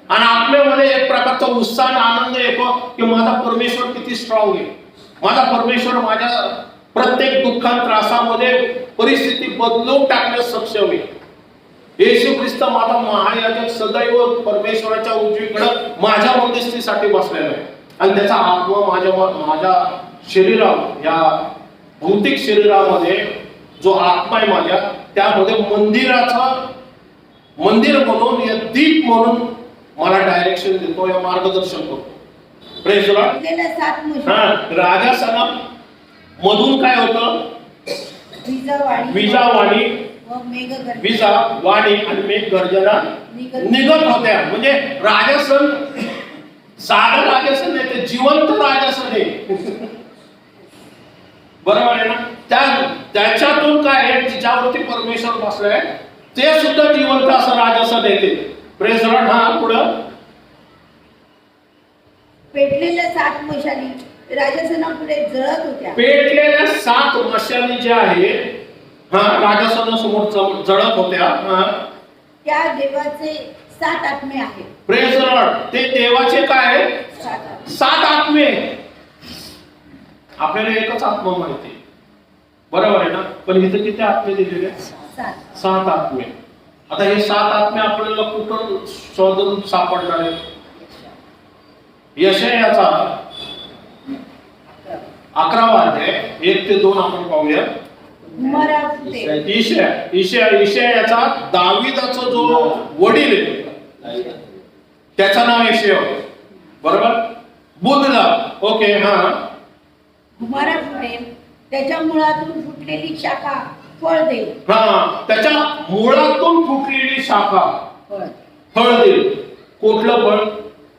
आणि आत्म्यामध्ये एक प्रकारचा उत्साह आणि आनंद येतो की माझा परमेश्वर किती स्ट्रॉंग आहे, माझा परमेश्वर माझ्या प्रत्येक दुःखात त्रासामध्ये परिस्थिती बदलून टाकण्यास सक्षम आहे. येशू ख्रिस्त माझा महायाजक सदैव परमेश्वराच्या उजवीकडे माझ्या मध्यस्थीसाठी बसलेला आहे. आणि त्याचा आत्मा माझ्या शरीरात, या भौतिक शरीरामध्ये जो आत्मा आहे माझ्या, त्यामध्ये मंदिर म्हणून या दीप म्हणून मला डायरेक्शन देतो, या मार्गदर्शन करतो. Praise the Lord. राजासना मधून काय होतं? विजावाणी, विजा वाणी आणि मेघ गर्जना निघत होत्या. म्हणजे राजासन साधं राजासन आहे, ते जिवंत राजासन आहे. बरोबर आहे ना? त्याच्यातून काय आहे, ज्यावरती परमेश्वर बसलाय ते सुद्धा जिवंत असं राजासन येते. Praise the Lord. हा पुढं. पेटलेल्या 7 मशाली राजासनापुढे जळत होत्या. पेटलेल्या 7 मशाली ज्या आहे राजासनासमोर जळत होत्या. त्या देवाचे 7 आत्मे आहेत. Praise the Lord. ते देवाचे काय? 7 आत्मे. आपल्याला एकच आत्मा माहिती, बरोबर आहे ना? पण इथे किती आत्मे दिलेले? 7 आत्मे. आता हे 7 आत्मे आपल्याला कुठून शोधून सापडणार आहे? यशायाचा 11वा अध्याय 1 ते 2 आपण पाहूया. इशायाचा दाविदाचा जो वडील आहे त्याचं नाव यशाया, बरोबर? बुद्धला. ओके. घुमारा फुटेल, त्याच्या मुळातून फुटलेली शाखा फळ देईल. त्याच्या मुळातून फुटलेली शाखा फळ देईल. कुठलं फळ?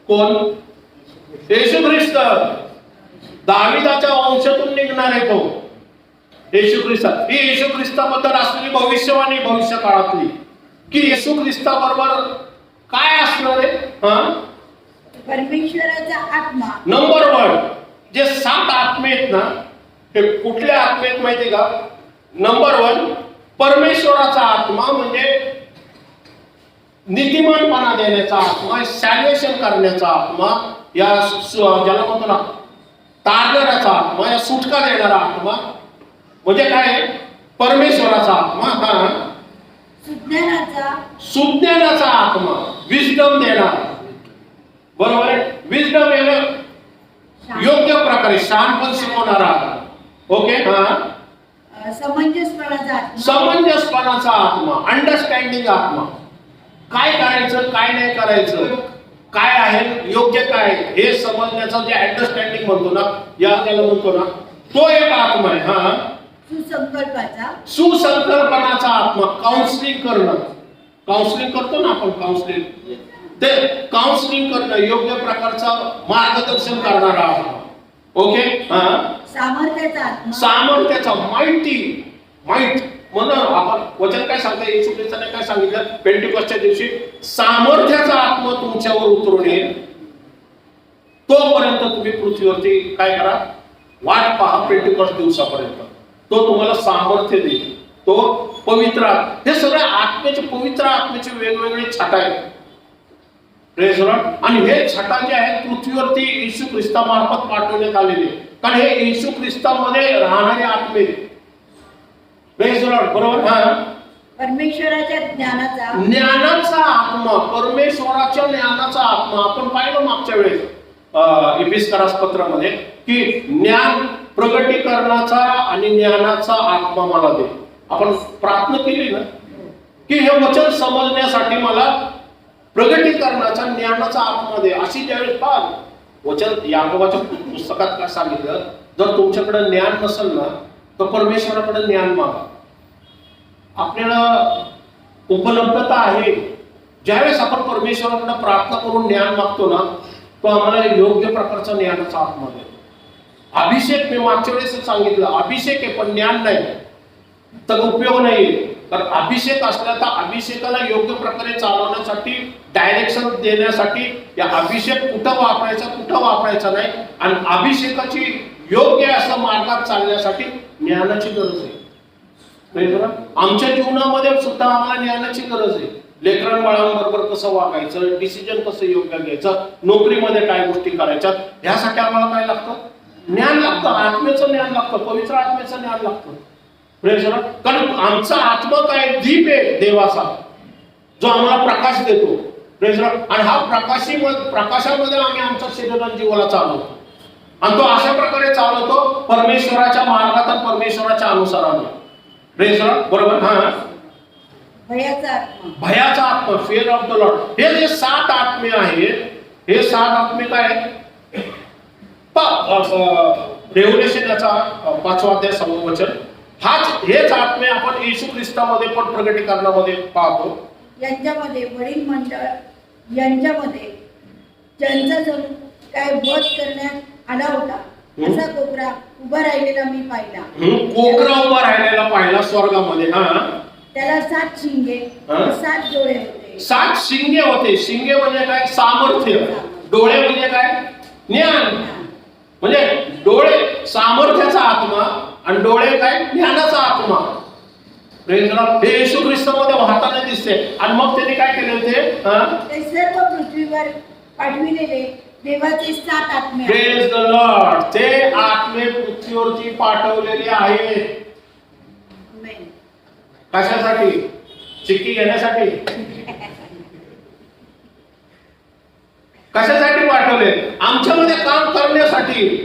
कोण? येशू ख्रिस्त. दाविदाच्या वंशातून निघणार आहे तो येशू ख्रिस्त. ही येशू ख्रिस्ताबद्दल असलेली भविष्यवाणी भविष्य काळातली की येशू ख्रिस्ताबरोबर काय असणार आहे? परमेश्वराचा आत्मा. नंबर 1 जे 7 आत्मे आहेत ना, हे कुठले आत्मे आहेत माहिती का? नंबर 1 परमेश्वराचा आत्मा, म्हणजे नीतिमानपणा देण्याचा आत्मा, सॅल्वेशन करण्याचा आत्मा, या ज्याला म्हणतो ना तारणाऱ्याचा आत्मा, या सुटका देणारा आत्मा. म्हणजे काय? परमेश्वराचा आत्मा. सुज्ञानाचा आत्मा, विजडम देणार. बरोबर आहे? विजडम येणं योग्य प्रकारे शहाणपण शिकवणारा. ओके. समंजसपणाचा आत्मा, अंडरस्टँडिंग आत्मा. काय करायचं, काय नाही करायचं, काय आहे योग्य, काय हे समजण्याचं जे अंडरस्टँडिंग म्हणतो ना, या त्याला म्हणतो ना, तो एक आत्मा आहे. सुसंकल्पनाचा आत्मा, काउन्सिलिंग करणं. काउन्सिलिंग करतो ना आपण, काउन्सिलिंग, ते काउन्सिलिंग करणं, योग्य प्रकारचं मार्गदर्शन करणारा आत्मा. ओके. सामर्थ्याचा, माइट म्हणून आपण वचन काय सांगता? येशू ख्रिस्ताने काय सांगितलं पेंटिकॉस्टच्या दिवशी? सामर्थ्याचा आत्मा तुमच्यावर उतरून येईल, तोपर्यंत तुम्ही पृथ्वीवरती काय करा? वाट पहा पेंटिकॉस्ट दिवसापर्यंत. तो तुम्हाला सामर्थ्य देईल, तो पवित्र. हे सगळे आत्म्याचे, पवित्र आत्म्याचे वेगवेगळे छटा आहेत. Praise the Lord. आणि हे छटा जे आहेत पृथ्वीवरती येशू ख्रिस्तामार्फत पाठवण्यात आलेले, कारण हे येशू ख्रिस्तामध्ये राहणारे आत्मे. Praise the Lord. बरोबर. परमेश्वराच्या ज्ञानाचा आत्मा, परमेश्वराच्या ज्ञानाचा आत्मा. आपण पाहिलं मागच्या वेळेस एपिस्करास पत्रामध्ये की ज्ञान प्रगटीकरणाचा आणि ज्ञानाचा आत्मा मला दे. आपण प्रार्थना केली ना की हे वचन समजण्यासाठी मला प्रगटीकरणाचा ज्ञानाचा आत्मा दे. अशी ज्यावेळेस पहा वचन याकोबाच्या पुस्तकात काय सांगितलं, जर तुमच्याकडे ज्ञान नसेल ना तर परमेश्वराकडे ज्ञान मागा. आपल्याला उपलब्धता आहे. ज्यावेळेस आपण परमेश्वराकडे प्रार्थना करून ज्ञान मागतो ना तो आम्हाला योग्य प्रकारचा ज्ञानाचा आत्मा देतो. अभिषेक मी मागच्या वेळेस सांगितलं, अभिषेक आहे पण ज्ञान नाही तर उपयोग नाही. तर अभिषेक असला तर अभिषेकाला योग्य प्रकारे चालवण्यासाठी, डायरेक्शन देण्यासाठी या अभिषेक कुठं वापरायचा नाही. आणि अभिषेकाची योग्य असं मार्गात चालण्यासाठी ज्ञानाची गरज आहे. आमच्या जीवनामध्ये सुद्धा आम्हाला ज्ञानाची गरज आहे. लेकरां बाळांबरोबर कसं वागायचं, डिसिजन कसं योग्य घ्यायचं, नोकरीमध्ये काय गोष्टी करायच्या, ह्यासाठी आम्हाला काय लागतं? ज्ञान लागतं. आत्म्याचं ज्ञान लागतं, पवित्र आत्म्याचं ज्ञान लागतं. कारण आमचा आत्मा काय दीप आहे देवाचा, जो आम्हाला प्रकाश देतो. आणि हा प्रकाशामध्ये आम्ही आमच्या शरीरात जीवाला चालवतो. आणि तो अशा प्रकारे चालवतो परमेश्वराच्या मार्गात आणि परमेश्वराच्या अनुसाराने. बरोबर. हा, भयाचा आत्मा, फिअर ऑफ द लॉर्ड. हे जे 7 आत्मे आहेत, हे 7 आत्मे काय आहेत? रेव्हलेशन याचा 5वा अध्याय 6वं वचन. हेच आत्मे आपण येशू ख्रिस्तामध्ये पण प्रगटीकरणामध्ये पाहतो. यांच्यामध्ये वडील मंडळ, यांच्यामध्ये ज्यांचा जणू काय वध करण्यात आला होता असा कोकरा उभा राहिलेला मी पाहिला. कोकरा उभा राहिलेला पाहिला स्वर्गामध्ये. हा, त्याला 7 शिंगे, 7 डोळे होते. 7 शिंगे होते. शिंगे म्हणजे काय? सामर्थ्य. डोळे म्हणजे काय? ज्ञान. म्हणजे डोळे सामर्थ्याचा आत्मा आणि डोळे काय? ज्ञानाचा आत्मा. हे येशू ख्रिस्तामध्ये वाहताना दिसते. आणि मग त्यांनी काय केले होते? ते सर्व पृथ्वीवर पाठविलेले देवाचे 7 आत्मे. Praise the Lord. ते आत्मे पृथ्वीवरती पाठवलेले आहेत. कशासाठी? चिक्की घेण्यासाठी? कशासाठी पाठवले? आमच्यामध्ये काम करण्यासाठी.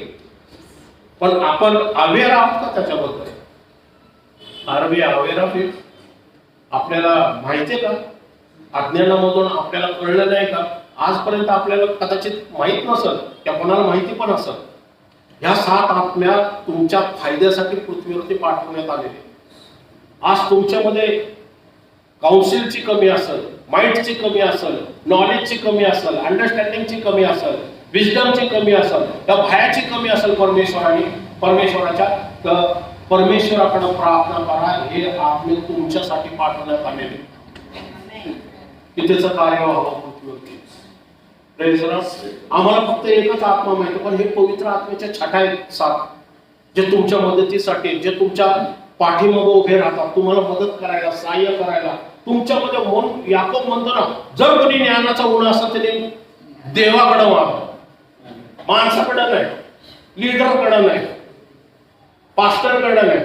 पण आपण अवेअर आहोत का त्याच्याबद्दल? Are we aware of it? आपल्याला माहितीये का? अज्ञानामधून आपल्याला कळलं नाही का? आजपर्यंत आपल्याला कदाचित माहित नसेल, त्या कोणाला माहिती पण असेल. ह्या 7 आत्म्या तुमच्या फायद्यासाठी पृथ्वीवरती पाठवण्यात आलेले. आज तुमच्यामध्ये काउन्सिलची कमी असेल, माइंडची कमी असेल, नॉलेजची कमी असेल, अंडरस्टँडिंगची कमी असेल, विजडमची कमी असेल, त्या भयाची कमी असेल परमेश्वराच्या, तर परमेश्वराकडे प्रार्थना करा. हे आत्मे तुमच्यासाठी पाठवण्यात आलेले की त्याचं कार्य व्हावं पृथ्वीवरती. आम्हाला फक्त एकच आत्मा माहिती, पण हे पवित्र आत्म्याच्या छटा आहेत 7, जे तुमच्या मदतीसाठी, जे तुमच्या पाठीमागे उभे राहतात, तुम्हाला मदत करायला, सहाय्य करायला. तुमच्यामध्ये मन, याकोब म्हणतो ना, जर कोणी ज्ञानाचा गुण असता त्याने देवाकडे माग, माणसाकडे नाही, लीडरकडे नाही, पास्टरकडे नाही,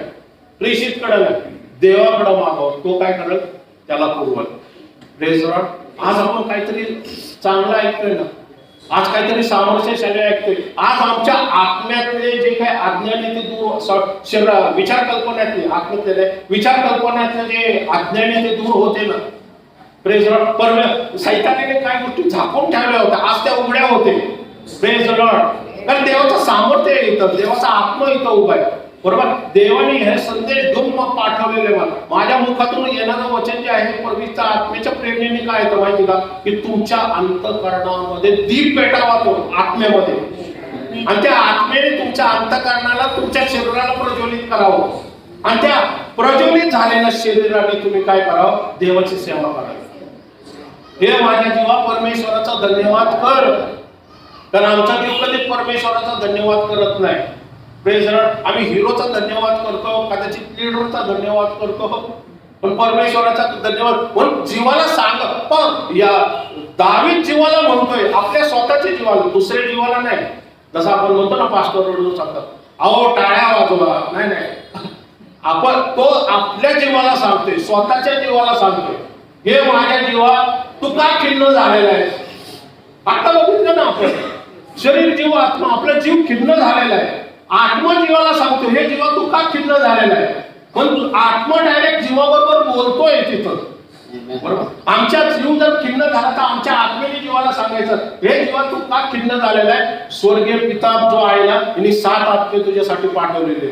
प्रेषितकडे नाही, देवाकडे मागावं. तो काय करेल? त्याला पुरवल. Praise the Lord. आज आपण काहीतरी चांगलं ऐकतोय ना, आज काहीतरी सामर्थ्यशाली ऐकतोय. आज आमच्या आत्म्यातले जे काही अज्ञान आहे ते दूर, विचार कल्पनातले आत्म्यातले विचार कल्पनातले जे अज्ञान आहे ते दूर होते ना. Praise the Lord. सैतानाने काय गोष्टी झाकून ठेवल्या होत्या, आज त्या उघड्या होते. Praise the Lord. कारण देवाचं सामर्थ्य इथं, देवाचा आत्मा इथं उभा आहे. बरोबर. देवाने हे संदेश घेऊन मग पाठवलेले. माझ्या मुखातून येणारं वचन जे आहे पवित्र आत्म्याच्या प्रेरणेने काय येतं माहिती का? की तुमच्या अंतःकरणामध्ये दीप पेटावा तो आत्म्यामध्ये, आणि त्या आत्म्याने तुमच्या अंतःकरणाला, तुमच्या शरीराला प्रज्वलित करावं. आणि त्या प्रज्वलित झालेल्या शरीराने तुम्ही काय करावं? देवाची सेवा करावी. हे माझ्या जीवा परमेश्वराचा धन्यवाद कर. कारण आमचा जीव कधी परमेश्वराचा धन्यवाद करत नाही. आम्ही हिरोचा धन्यवाद करतो, कदाचित लीडरचा धन्यवाद करतो, पण परमेश्वराचा धन्यवाद पण जीवाला सांग. पण या दावीद जीवाला म्हणतोय, आपल्या स्वतःच्या जीवाला, दुसऱ्या जीवाला नाही. जसं आपण म्हणतो ना, पास्टर रडून सांगतात, अहो टाळ्या वाजवा. नाही, आपण तो आपल्या जीवाला सांगतोय, स्वतःच्या जीवाला सांगतोय, हे माझ्या जीवा तू का खिन्न झालेला आहे. आता बघितलं ना आपण, शरीर जीव आत्मा, आपला जीव खिन्न झालेला आहे. आत्मा जीवाला सांगतो, हे जीवा तू का खिन्न झालेला आहे. पण आत्मा डायरेक्ट जीवाबरोबर बोलतोय तिथं, बरोबर. आमच्या जीव जर खिन्न झाला तर आमच्या आत्मेने जीवाला सांगायचं, हे जीवा तू का खिन्न झालेला आहे. स्वर्गीय पिता जो आहे ना, यांनी 7 आत्मे तुझ्यासाठी पाठवलेले,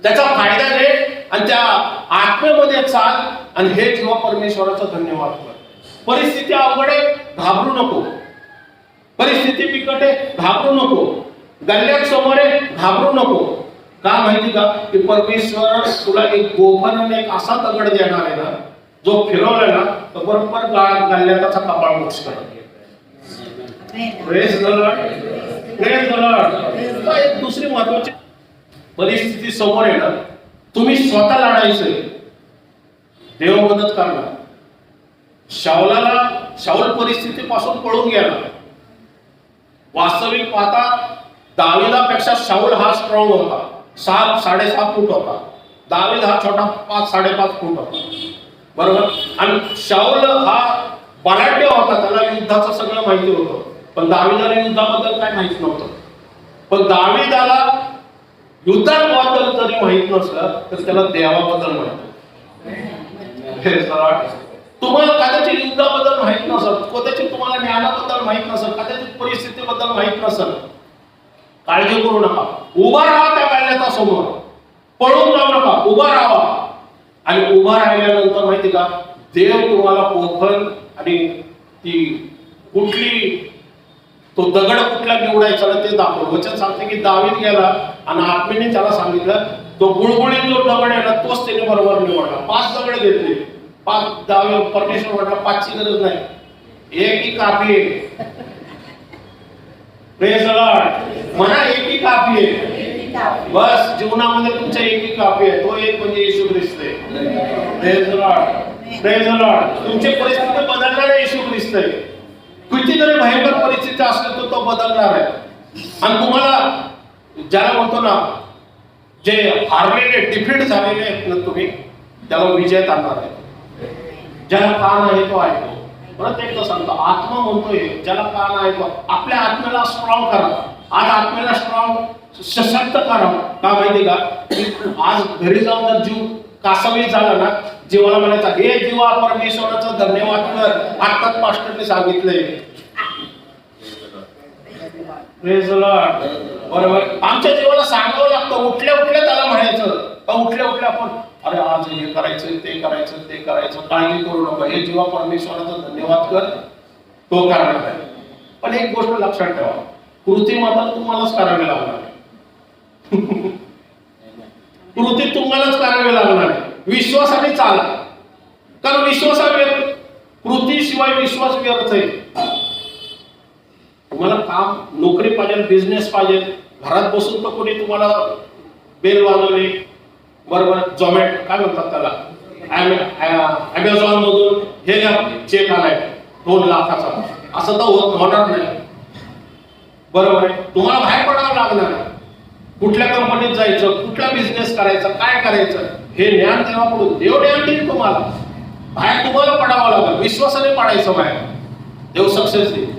त्याचा फायदा घे आणि त्या आत्मेमध्ये चाल आणि हे जीवा परमेश्वराचा धन्यवाद कर. परिस्थिती अवघड आहे, घाबरू नको. परिस्थिती बिकट आहे, घाबरू नको. गल्ल्यात समोर आहे, घाबरू नको. का माहिती का, की परमेश्वर तुला एक गोफर एक असा दगड देणार आहे ना, जो फिरवलाय ना तर बरोबर गल्ल्याचा कपाळ मोक्ष करणार. Praise the Lord, praise the Lord. एक दुसरी महत्वाची परिस्थिती समोर आहे ना, तुम्ही स्वतः लढायचंय, देव मदत करणार. शाऊल परिस्थितीपासून पळून गेला. वास्तविक पाहता दाविदापेक्षा शाऊल हा स्ट्रॉंग होता, 7-6.5 फूट होता. दावीद हा छोटा 5-5.5 फूट होता, बरोबर. आणि शाऊल हा बलाढ्य होता, त्याला युद्धाचं सगळं माहिती होतं, पण दाविदाला युद्धाबद्दल काय माहित नव्हतं. पण दाविदाला युद्धाबद्दल जरी माहित नसलं तर त्याला देवाबद्दल माहिती. तुम्हाला कदाचित युद्धाबद्दल माहित नसेल, कदाचित तुम्हाला ज्ञानाबद्दल माहित नसेल, कदाचित परिस्थितीबद्दल माहित नसेल, काळजी करू नका. उभा राहा त्या गल्ल्याच्या समोर, पळून जाऊ नका, उभा राहा. आणि उभा राहिल्यानंतर माहिती का, देव तुम्हाला पोखर आणि ती कुठली तो दगड कुठला निवडायचा ना ते दाखवलं. वचन सांगते की दावीद गेला आणि आत्मेने त्याला सांगितलं, तो गुळगुळीत जो दगड आहे ना तोच त्याने बरोबर निवडला. 5 दगड घेतले, 5 दावीद. परमेश्वर म्हटला 5ची गरज नाही, एक ही काफी आहे. Praise the Lord. म्हणा एक ही काफी आहे. बस जीवनामध्ये तुमच्या एक ही काफी आहे, तो एक म्हणजे येशू ख्रिस्त आहे. Praise the Lord, praise the Lord. तुमची परिस्थिती बदलणारा येशू ख्रिस्त आहे. किती जरी भयंकर परिस्थिती असली तर तो बदलणार आहे. आणि तुम्हाला ज्याला म्हणतो ना, जे हारलेले डिफीट झालेले आहेत ना, तुम्ही त्याला विजय आणणार आहे. ज्याला कान आहे तो ऐकतो. परत एकदा सांगतो, आत्मा म्हणतोय ज्याला कान आहे तो आपल्या आत्म्याला स्ट्रॉंग करा. आज आत्म्याला स्ट्रॉंग सशक्त करा. का माहिती का, आज घरी जाऊन जर जीव कासावीस झाला ना, जीवाला म्हणायचा, हे जीवा परमेश्वराचा धन्यवाद कर. आत्ताच मास्टरने सांगितलंय. Praise the Lord. बरोबर. आमच्या जीवाला सांगावं लागतं, उठल्या उठल्या त्याला म्हणायचं. उठल्या उठल्या आपण अरे आज हे करायचं, ते करायचं, ते करायचं, काळजी करू नका, हे जीवा परमेश्वराचा धन्यवाद कर, तो करणार आहे. पण एक गोष्ट लक्षात ठेवा, कृती मात्र तुम्हालाच करावी लागणार आहे. कृती तुम्हालाच करावी लागणार आहे. विश्वासाने चाला, कारण विश्वासाने कृतीशिवाय विश्वास व्यर्थ आहे. तुम्हाला काम, नोकरी पाहिजे, बिझनेस पाहिजे, घरात बसून तर कोणी तुम्हाला बेल वाजवली, बरोबर, झोमॅटो काय म्हणतात त्याला, अमेझॉन मधून हे चेक आलाय 2 लाखाचा, असं तर होणार नाही. बरोबर आहे. तुम्हाला बाहेर पडावं लागणार आहे. कुठल्या कंपनीत जायचं, कुठला बिझनेस करायचा, काय करायचं, हे ज्ञान देवाकडून देव ज्ञान देईल तुम्हाला. बाहेर तुम्हाला पडावं लागेल, विश्वासाने पडायचं बाहेर, देव सक्सेस देईल.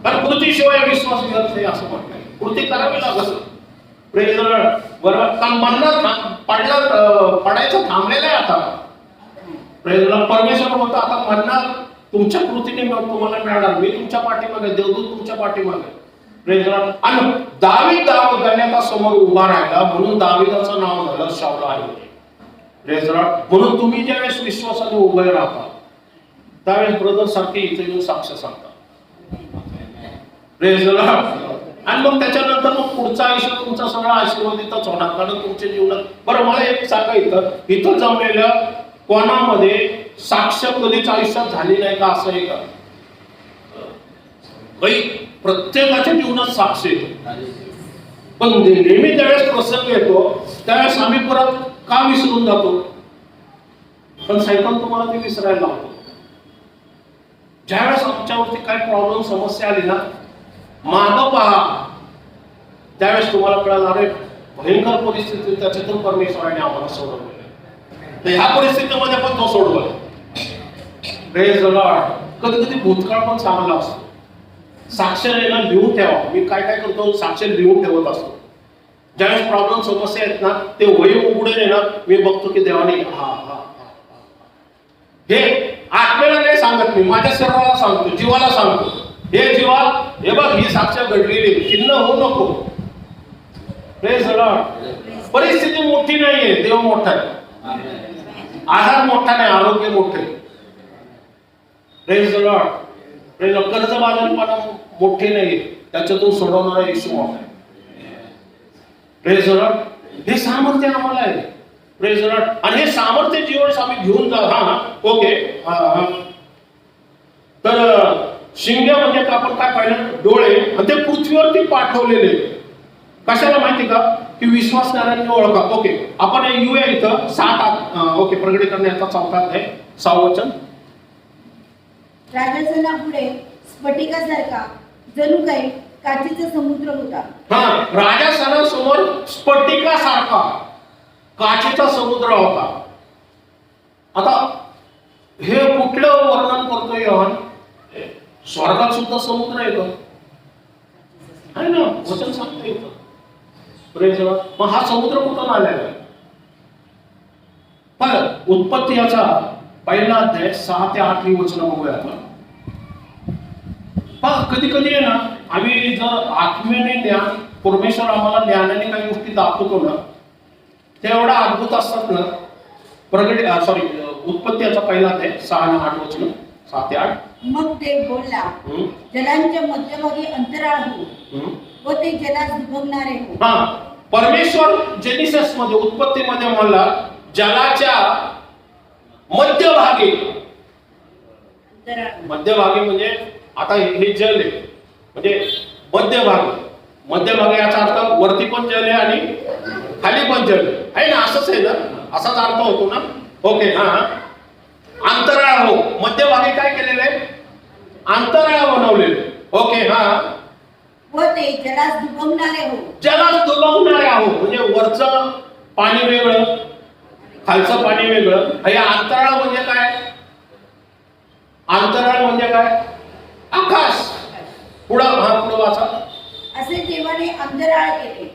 कारण कृतीशिवाय विश्वास व्यर्थ आहे असं म्हणतात. कृती करावी लागत. Praise the Lord. बरोबर. कारण मन्नात पडायचं थांबलेलं आहे आता. Praise the Lord. परमेश्वर म्हणतो आता मन्ना तुमच्या कृतीने तुम्हाला मिळणार, मी तुमच्या पाठीमागे, देवदूत तुमच्या पाठीमागे. Praise the Lord. आणि दावीद गल्ल्याच्या समोर उभा राहिला म्हणून दावीदाचं नाव झालं शाऊल आहे. Praise the Lord. म्हणून तुम्ही ज्यावेळेस विश्वासाने उभे राहता त्यावेळेस ब्रदर सारखे इथे येऊन साक्ष सांगता. Praise the Lord. आणि मग त्याच्यानंतर मग पुढचं आयुष्य तुमचं सगळं आशीर्वादितच होणार, कारण तुमच्या जीवनात. बरं, मला एक सांगा, इथं जमलेल्या कोणामध्ये साक्ष कधीच आयुष्यात झाली नाही का, असं आहे का? प्रत्येकाच्या जीवनात साक्ष येतो, पण नेहमी ज्यावेळेस प्रसंग येतो त्यावेळेस आम्ही परत का विसरून जातो? पण सैतान तुम्हाला ते विसरायला लावतो. ज्यावेळेस आमच्यावरती काय प्रॉब्लेम, समस्या आली ना, मागं पहा, त्यावेळेस तुम्हाला कळणार आहे भयंकर परिस्थिती, त्याच्यातून परमेश्वराने आम्हाला सोडवलेलं आहे. तर ह्या परिस्थितीमध्ये पण तो सोडवला. Praise the Lord. कधी कधी भूतकाळ पण चांगला असतो. साक्ष लिहून ठेवा. मी काय काय करतो, साक्ष लिहून ठेवत असतो. ज्यावेळेस प्रॉब्लेम समस्या आहेत ना, ते वही उघडून आहे ना, मी बघतो की देवाने हा हा हे आत्म्याला नाही सांगत, मी माझ्या शरीराला सांगतो, जीवाला सांगतो, हे जीवा, हे बघ ही साक्ष घडलेली, चिन्ह होऊ नको. Praise the Lord. परिस्थिती मोठी नाहीये, देव मोठा आहे. आधार मोठा नाही, आरोग्य मोठे. Praise the Lord. Praise the Lord. कर्जबाजारीपणा मोठे नाहीये, त्याच्यातून सोडवणारा येशू मोठा आहे. Praise the Lord. हे सामर्थ्य आम्हाला आहे. Praise the Lord. आणि हे सामर्थ्य जीवन आम्ही घेऊन जा. हा ओके. तर शिंग्या म्हणजे आपण काय पाहिलं, डोळे, आणि ते पृथ्वीवरती पाठवलेले. कशाला माहिती का, की विश्वासणाऱ्यांनी ओळखा. ओके, आपण येऊया इथं 7 ओके, प्रकटीकरणाचा 4 अध्याय 6 वचन. राजसनापुढे स्फटिकासारखा जणू काही काचेचा समुद्र होता. हा, राजसनासमोर स्फटिकासारखा काचेचा समुद्र होता. आता हे कुठलं वर्णन करतोय योहान? स्वर्गात सुद्धा समुद्र आहे का? आहे ना, वचन सांगता येतं. Praise the Lord. मग हा समुद्र कुठून आलेला आहे? पण उत्पत्ती याचा 1 अध्याय 6 ते 8 वचन बघूया आपण. कधी कधी आहे ना, आम्ही जर आत्म्याने ज्ञान, परमेश्वर आम्हाला ज्ञानाने काही गोष्टी दाखवतो ना, ते एवढा अद्भुत असतात ना. उत्पत्ती याचा 1 अध्याय 6 आणि 8 वचन, 7 ते 8. मग देव बोलला, जलांच्या मध्यभागी अंतराळ हो व ते जलास दुभंगणारे हो. हा, परमेश्वर जेनिसिस मध्ये, उत्पत्तीमध्ये म्हणला जलाच्या मध्यभागी. मध्यभागी म्हणजे आता हे जल आहे, म्हणजे मध्यभागी याचा अर्थ वरती पण जल आहे आणि खाली पण जल आहे ना, असंच आहे ना, असाच अर्थ होतो ना. ओके. हा, अंतराळ हो. मध्यभागी काय केलेलं आहे? अंतराळ बनवलेले. ओके. हा, व ते जलास दुभंगणारे हो. जलास दुभंगणारे हो म्हणजे वरचं पाणी वेगळं, खालचं पाणी वेगळं. हे अंतराळ म्हणजे काय? अंतराळ म्हणजे काय? आकाश. पुढं वाचा. असे देवाने अंतराळ केले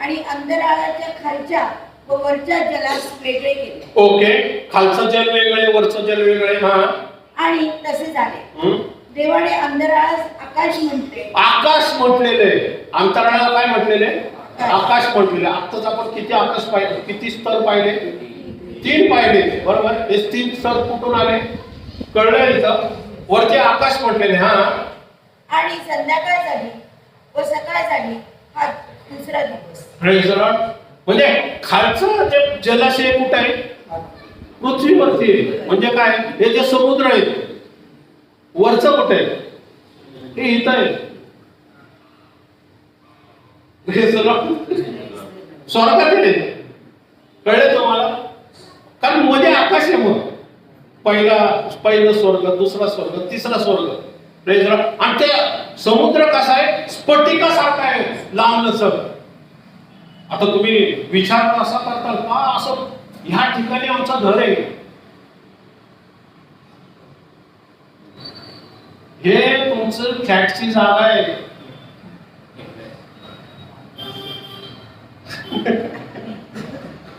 आणि अंतराळाच्या खालच्या व वरच्या जलास वेगळे केले. ओके. खालचं जल वेगळे, वरचं जल वेगळे. हा, आणि तसे झाले. देवाने अंतराळास आकाश म्हटले. आकाश म्हटलेले. अंतराळाला काय म्हटलेले? आकाश म्हटलेले. आत्ताच आपण किती आकाश पाहिले, किती स्तर पाहिले? 3 पाहिले, बरोबर. हे 3 स्तर कुठून आले? कळलं इथं. वरचे आकाश म्हटलेले. हा, आणि संध्याकाळ झाली व सकाळ झाली हा दुसरा दिवस. Praise the Lord. म्हणजे खालचं जे जलाशय कुठे आहे? पृथ्वीवरती. म्हणजे काय? हे जे समुद्र आहे, वरचं कुठे आहे? हे इथं आहे. Praise the Lord. स्वर्गात आहे. कळले तुम्हाला? कारण मध्ये आकाश आहे. मग पहिलं स्वर्ग, दुसरा स्वर्ग, तिसरा स्वर्ग. Praise the Lord. आणि ते समुद्र कसा आहे? स्फटिकासारखा आहे, लांब लचक. आता तुम्ही विचार असा करताल का, असं ह्या ठिकाणी आमचं घर आहे, हे तुमचं फ्लॅटची जागा आहे.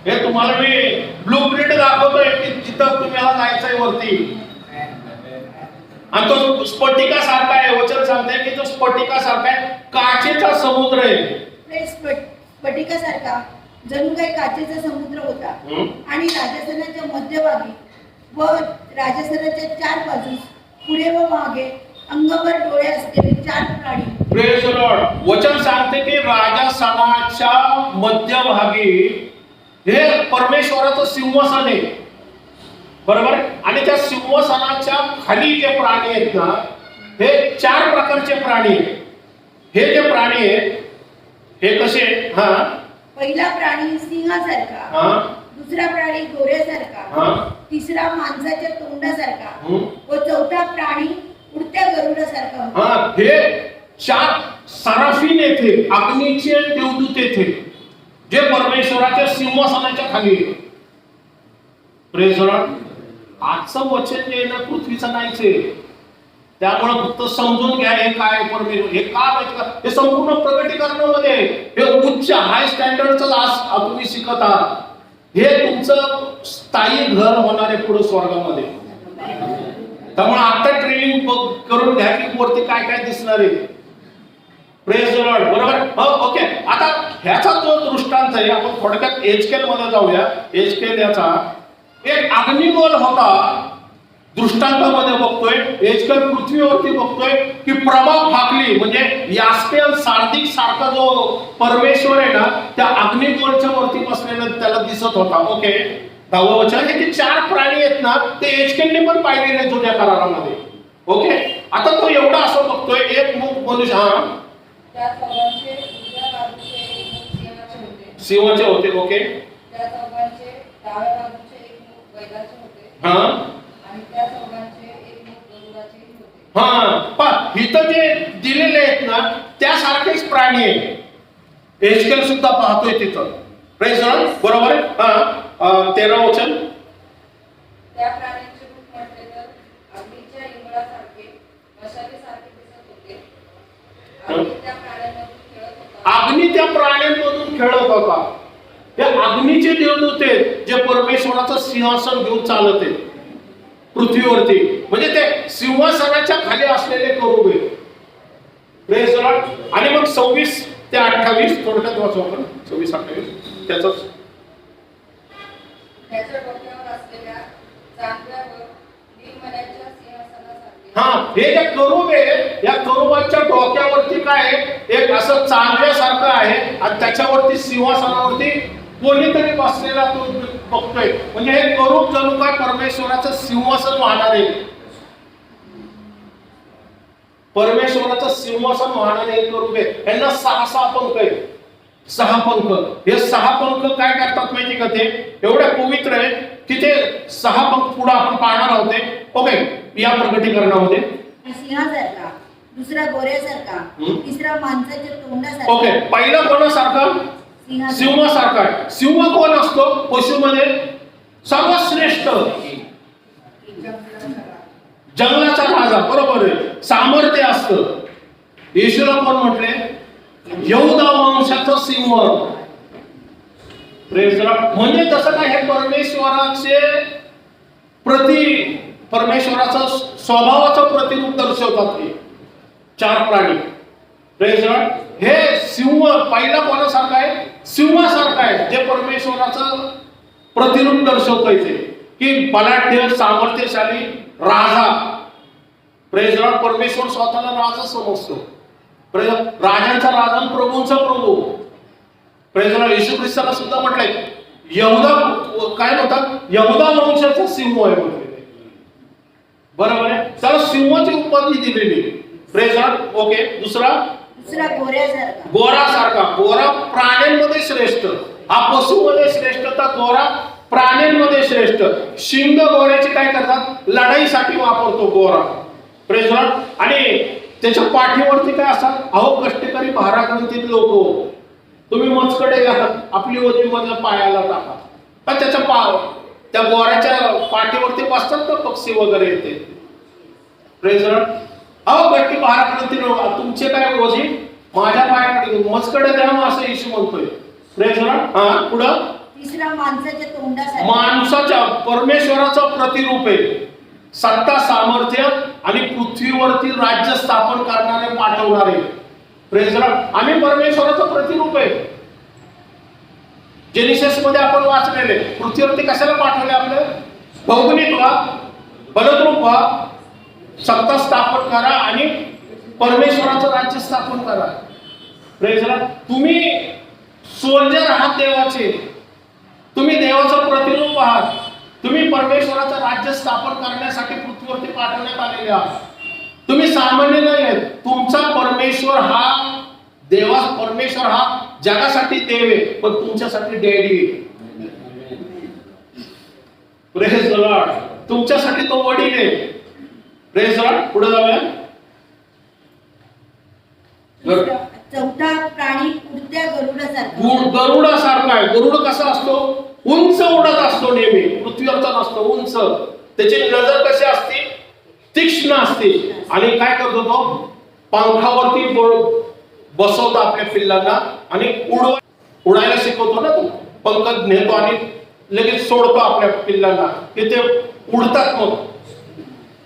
हे तुम्हाला मी ब्लूप्रिंट दाखवतोय की जिथं तुम्हाला जायचंय वरती. आणि तो स्फटिकासारखा आहे. वचन सांगते की तो स्फटिकासारखा आहे, काचेचा समुद्र आहे. स्फटिकासारखा जणू काही काचेचा समुद्र होता. आणि राजसनाच्या मध्यभागी व राजसनाच्या 4 बाजूस पुढे व मागे अंगावर डोळे असलेले 4 प्राणी. Praise the Lord. वचन सांगते की राजसनाच्या मध्यभागी हे परमेश्वराचं सिंहासन आहे, बरोबर. आणि त्या सिंहासनाच्या खाली जे प्राणी आहेत ना, हे 4 प्रकारचे प्राणी आहेत. हे जे प्राणी आहेत हे कसे? हा, पहिला प्राणी सिंहासारखा, दुसरा प्राणी घोड्यासारखा, तिसरा माणसाच्या तोंडासारखा व चौथा प्राणी उडत्या गरुडासारखा. हा, हे 4 सराफीन येथे, अग्नीचे देवदूत येथे. जे परमेश्वराच्या सिंहासनाच्या खाली आहे. Praise the Lord. आजचं वचन जे आहे ना पृथ्वीचं नाहीच आहे. त्यामुळे फक्त समजून घ्या हे काय परमेश्वर, हे का माहिती का, हे संपूर्ण प्रकटीकरणामध्ये हे उच्च हाय स्टँडर्डचं आज तुम्ही शिकत आहात. हे तुमचं स्थायी घर होणार आहे पुढे स्वर्गामध्ये. त्यामुळे आता ट्रेनिंग करून घ्या की वरती काय काय दिसणार आहे. Praise the Lord. बरोबर. ओके. आता ह्याचा जो दृष्टांत आहे आपण थोडक्यात एचकेल मध्ये जाऊया. एचकेल याचा एक अग्निगोल होता. दृष्टांतामध्ये बघतोय एचकेल पृथ्वीवरती बघतोय की प्रभाव फाकली, म्हणजे यास्पेल सार्दिक सारखा जो परमेश्वर आहे ना त्या अग्निगोलच्या वरती बसलेला त्याला दिसत होता. ओके. 10वं वचन हे 4 प्राणी आहेत ना ते एचकेलने पण पाहिलेले जुन्या करारामध्ये. ओके. आता तो एवढा असं बघतोय एक मुख मनुष्य. हा त्या चौघांचे उजव्या बाजूचे एक मुख सिंहाचे होते. सिंहाचे होते. ओके. त्या चौघांचे डाव्या बाजूचे एक मुख बैलाचे होते. हा आणि त्या चौघांचे एक मुख गरुडाचे होते. हा पण इथं जे दिलेले आहेत ना त्यासारखेच प्राणी आहेत. एचकेल सुद्धा पाहतोय तिथं. Praise the Lord. बरोबर आहे. हा 13वं वचन. त्या प्राण्यांचे रूप म्हटले तर अग्नीच्या इंगळासारखे मशालीसारखे दिसत होते. अग्नी त्या प्राण्यांमधून खेळत होता. अग्नी त्या प्राण्यांमधून खेळत होता. हे अग्नीचे देवदूत आहेत जे परमेश्वराचं सिंहासन घेऊन चालत आहेत पृथ्वीवरती. म्हणजे ते सिंहासनाच्या खाली असलेले करूब आहेत. Praise the Lord. आणि मग 26 ते 28 थोडक्यात वाचू आपण. 26-28 त्याचंच. त्याच्या डोक्यावर असलेल्या चांदण्यावर नीलमण्याच्या सिंहासनासारखे. हा हे जे करूब आहे या करूबाच्या डोक्यावरती काय आहे, एक असं चांदण्यासारखं आहे आणि त्याच्यावरती सिंहासनावरती कोणीतरी बसलेला तो बघतोय. म्हणजे हे करूब जणू काय परमेश्वराचं सिंहासन वाहणार आहे. परमेश्वराचं सिंहासन वाहणारे हे करूब आहे. यांना 6 पंख आहेत. 6 पंख. हे 6 पंख काय करतात माहिती का, ते एवढे पवित्र आहेत की ते 6 पंख पुढे आपण पाहणार आहोत. ओके. या प्रकटीकरणामध्ये सिंहासारखा, दुसरा गोऱ्यासारखा, तिसरा माणसाच्या तोंडासारखा. ओके. पहिला कोणासारखा? सिंहासारखा आहे. सिंह कोण असतो पशुमध्ये? सर्वात श्रेष्ठ जंगलाचा राजा. बरोबर आहे. सामर्थ्य असतं. येशूला कोण म्हटले? यहूदा वंशाचा सिंह. Praise the Lord. म्हणजे तसं काय हे परमेश्वराचे परमेश्वराचं स्वभावाचं प्रतिरूप दर्शवतात हे 4 प्राणी. Praise the Lord. हे सिंह पहिला कोणासारखा आहे? सिंहासारखा आहे जे परमेश्वराचं प्रतिरूप दर्शवतोय ते की बलाढ्य सामर्थ्यशाली राजा. Praise the Lord. परमेश्वर स्वतःला राजा समजतो. प्रेज राजांचा राजा आणि प्रभूंचा प्रभू. Praise the Lord. येशू ख्रिस्ताला सुद्धा म्हटलंय यहूदा काय म्हणतात, यहूदा वंशाचा सिंह आहे म्हटले. बरोबर आहे. त्याला सिंहाची उपाधी दिलेली. Praise the Lord. ओके. दुसरा गोऱ्यासारखा. गोरासारखा. गोरा प्राण्यांमध्ये श्रेष्ठ. हा पशुमध्ये श्रेष्ठ तर गोरा प्राण्यांमध्ये श्रेष्ठ. शिंग गोऱ्याची काय करतात, लढाईसाठी वापरतो गोरा. Praise the Lord. आणि त्याच्या पाठीवरती काय असतात, अहो कष्टकरी भाराग्रंथीत लोक तुम्ही मजकडे घ्या आपली ओझी मधल्या पायाला टाका. तर त्या गोऱ्याच्या पाठीवरती बसतात तर पक्षी वगैरे येते. Praise the Lord. अहो गट्टी भाराग्रंथी लोक तुमचे काय ओझी माझ्या पायाकडे मजकडे द्या असं येशू म्हणतोय. Praise the Lord. हा पुढं. तिसरा माणसाच्या तोंडासारखा. माणसाच्या परमेश्वराचं प्रतिरूप आहे. सत्ता सामर्थ्य आणि पृथ्वीवरती राज्य स्थापन करणारे पाठवणारे. Praise the Lord. आम्ही परमेश्वराचं प्रतिरूप आहे. जेनिसिस मध्ये आपण वाचलेले पृथ्वीवरती कशाला पाठवले आपले? भौगोलिक व्हा, बलद्रूप व्हा, सत्ता स्थापन करा आणि परमेश्वराचं राज्य स्थापन करा. Praise the Lord. तुम्ही सोल्जर आहात देवाचे. तुम्ही देवाचं प्रतिरूप आहात. तुम्ही परमेश्वराचं राज्य स्थापन करण्यासाठी पृथ्वीवरती पाठवण्यात आलेले आहात. तुम्ही सामान्य नाही आहेत. तुमचा परमेश्वर हा परमेश्वर हा जगासाठी देव आहे पण तुमच्यासाठी डॅडी आहे. Praise the Lord. तुमच्यासाठी तो वडील आहे. Praise the Lord. पुढे जाऊया. 4था प्राणी उडते उडत्या गरुडासारखं. गरुडासारखा आहे. गरुड कसा असतो? उंच उडत असतो नेहमी, पृथ्वीवरचा नसतो, उंच. त्याची नजर कशी असते? तीक्ष्ण असते. आणि काय करतो तो? पंखावरती बसवतो आपल्या पिल्लांना आणि उडायला शिकवतो ना. तो पंख नेतो आणि लगेच सोडतो आपल्या पिल्लांना की ते उडतात. मग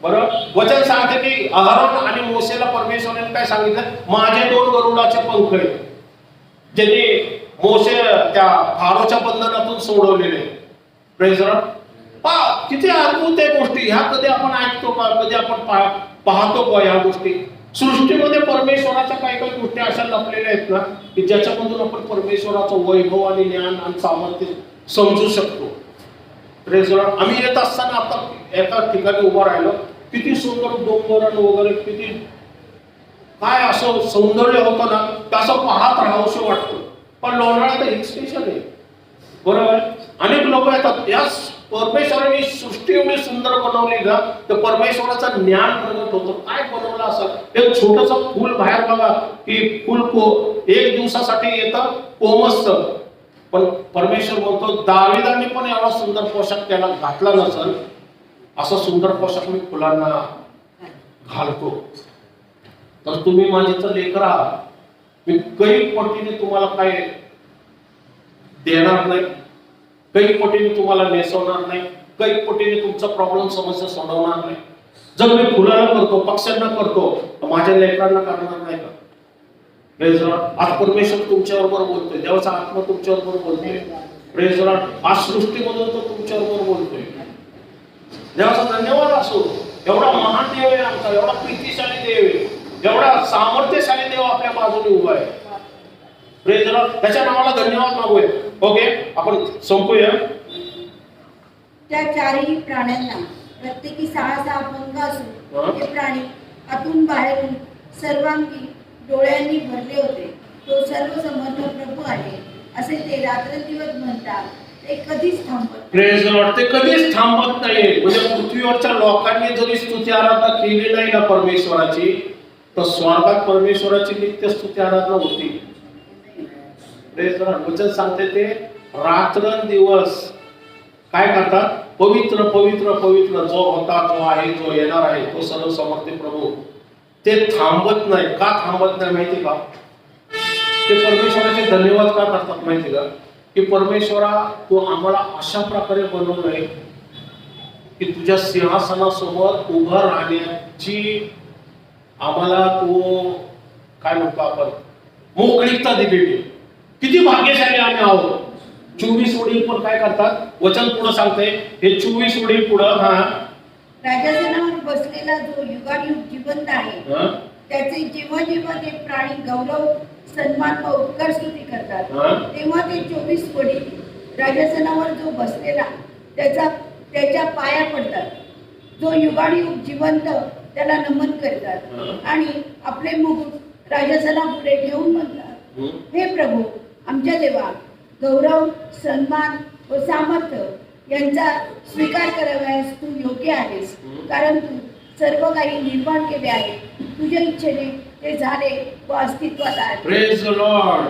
बरं, वचन सांगते की अहरोन आणि मोसेला परमेश्वराने काय सांगितलं? माझे 2 गरुडाचे पंख आहेत, ज्यांनी मोसे त्या फारोच्या बंधनातून सोडवलेले. Praise Lord. किती अद्भुत आहे गोष्टी ह्या. कधी आपण ऐकतो का? कधी आपण पाहतो का ह्या गोष्टी? सृष्टीमध्ये परमेश्वराच्या काही काही गोष्टी अशा लपलेल्या आहेत ना की ज्याच्यामधून आपण परमेश्वराचं वैभव आणि ज्ञान आणि सामर्थ्य समजू शकतो. Praise Lord. आम्ही येत असताना आता एका ठिकाणी उभं राहिलो, किती सुंदर डोंगर वगैरे, किती काय असं सौंदर्य होतं ना, तसं पाहत राहावंसं वाटतं. पण लोणावळा हिल स्टेशन आहे, बरोबर. अनेक लोक येतात. या परमेश्वराने सृष्टी एवढी सुंदर बनवली ना, तर परमेश्वराचं ज्ञान प्रगट होतं. काय बनवलं असं? एक छोटस फूल बाहेर बघा की फूल एक दिवसासाठी येतं, कोमसतं. पण परमेश्वर म्हणतो दाविदाने पण एवढा सुंदर पोशाख त्याला घातला नसेल, असा सुंदर पोशाख मी फुलांना घालतो. तर तुम्ही माझे तर लेकरं आहात. मी काही पटीने तुम्हाला काय देणार नाही, काही पटीने तुम्हाला नेसवणार नाही, काही पटीने तुमचा प्रॉब्लेम समस्या सोडवणार नाही. जर मी फुलांना करतो, पक्ष्यांना करतो, तर माझ्या लेकरांना करणार नाही का? Praise Lord. आज परमेश्वर तुमच्याबरोबर बोलतोय, देवाचा आत्मा तुमच्याबरोबर बोलतोय. Praise Lord. आज सृष्टीमधून तो तुमच्याबरोबर बोलतोय. देवाचा धन्यवाद असो. एवढा महान देव आहे आमचा, एवढा प्रीतिशाली देव आहे, एवढा सामर्थ्यशाली देव आपल्या बाजूने उभा आहे. Praise Lord. त्याच्या नावाला धन्यवाद मागूया. ओके, आपण संपूया. त्या 4ही प्राण्यांना प्रत्येकी 6 पंख असून हे प्राणी आतून बाहेरून सर्वांगी डोळ्यांनी भरले होते. तो सर्वसमर्थ प्रभू आहे असे ते रात्रंदिवस म्हणतात. ते कधीच थांबत. Praise Lord. ते कधीच थांबत नाही. म्हणजे पृथ्वीवरच्या लोकांनी जरी स्तुती आराधना केली नाही ना परमेश्वराची, तर स्वर्गात परमेश्वराची नित्य स्तुती आराधना होती. Praise Lord. वचन सांगते ते रात्रंदिवस काय करतात? पवित्र पवित्र पवित्र जो होता, जो आहे, जो येणार आहे, तो सर्व समर्थ प्रभू. ते थांबत नाही. का थांबत नाही माहिती का? ते परमेश्वराचे धन्यवाद का करतात माहिती का? की परमेश्वरा, तू आम्हाला अशा प्रकारे बनवलंय की तुझ्या सिंहासनासमोर उभं राहण्याची आम्हाला तू काय म्हणतो आपण मोकळीकता दिलेली. किती भाग्यशाली आम्ही आहोत. 24 ओळी पण काय करतात? वचन पुढे सांगते हे 24 ओळी पुढं. राजासनावर बसलेला जो युगायुग जिवंत आहे, त्याचे जेव्हा जेव्हा ते प्राणी गौरव, सन्मान व उपकार स्तुती करतात, तेव्हा ते 24 वडी राजासनावर जो बसलेला त्याच्या पाया पडतात. जो युगायुग जिवंत त्याला नमन करतात आणि आपले मुकुट राजासनापुढे ठेवून म्हणतात, हे प्रभू आमच्या देवा, गौरव, सन्मान व सामर्थ्य यांचा स्वीकार करावयास तू योग्य आहेस, कारण तू सर्व काही निर्माण केले आहे. तुझ्या इच्छेने ते झाले व अस्तित्वात आहे. Praise the Lord.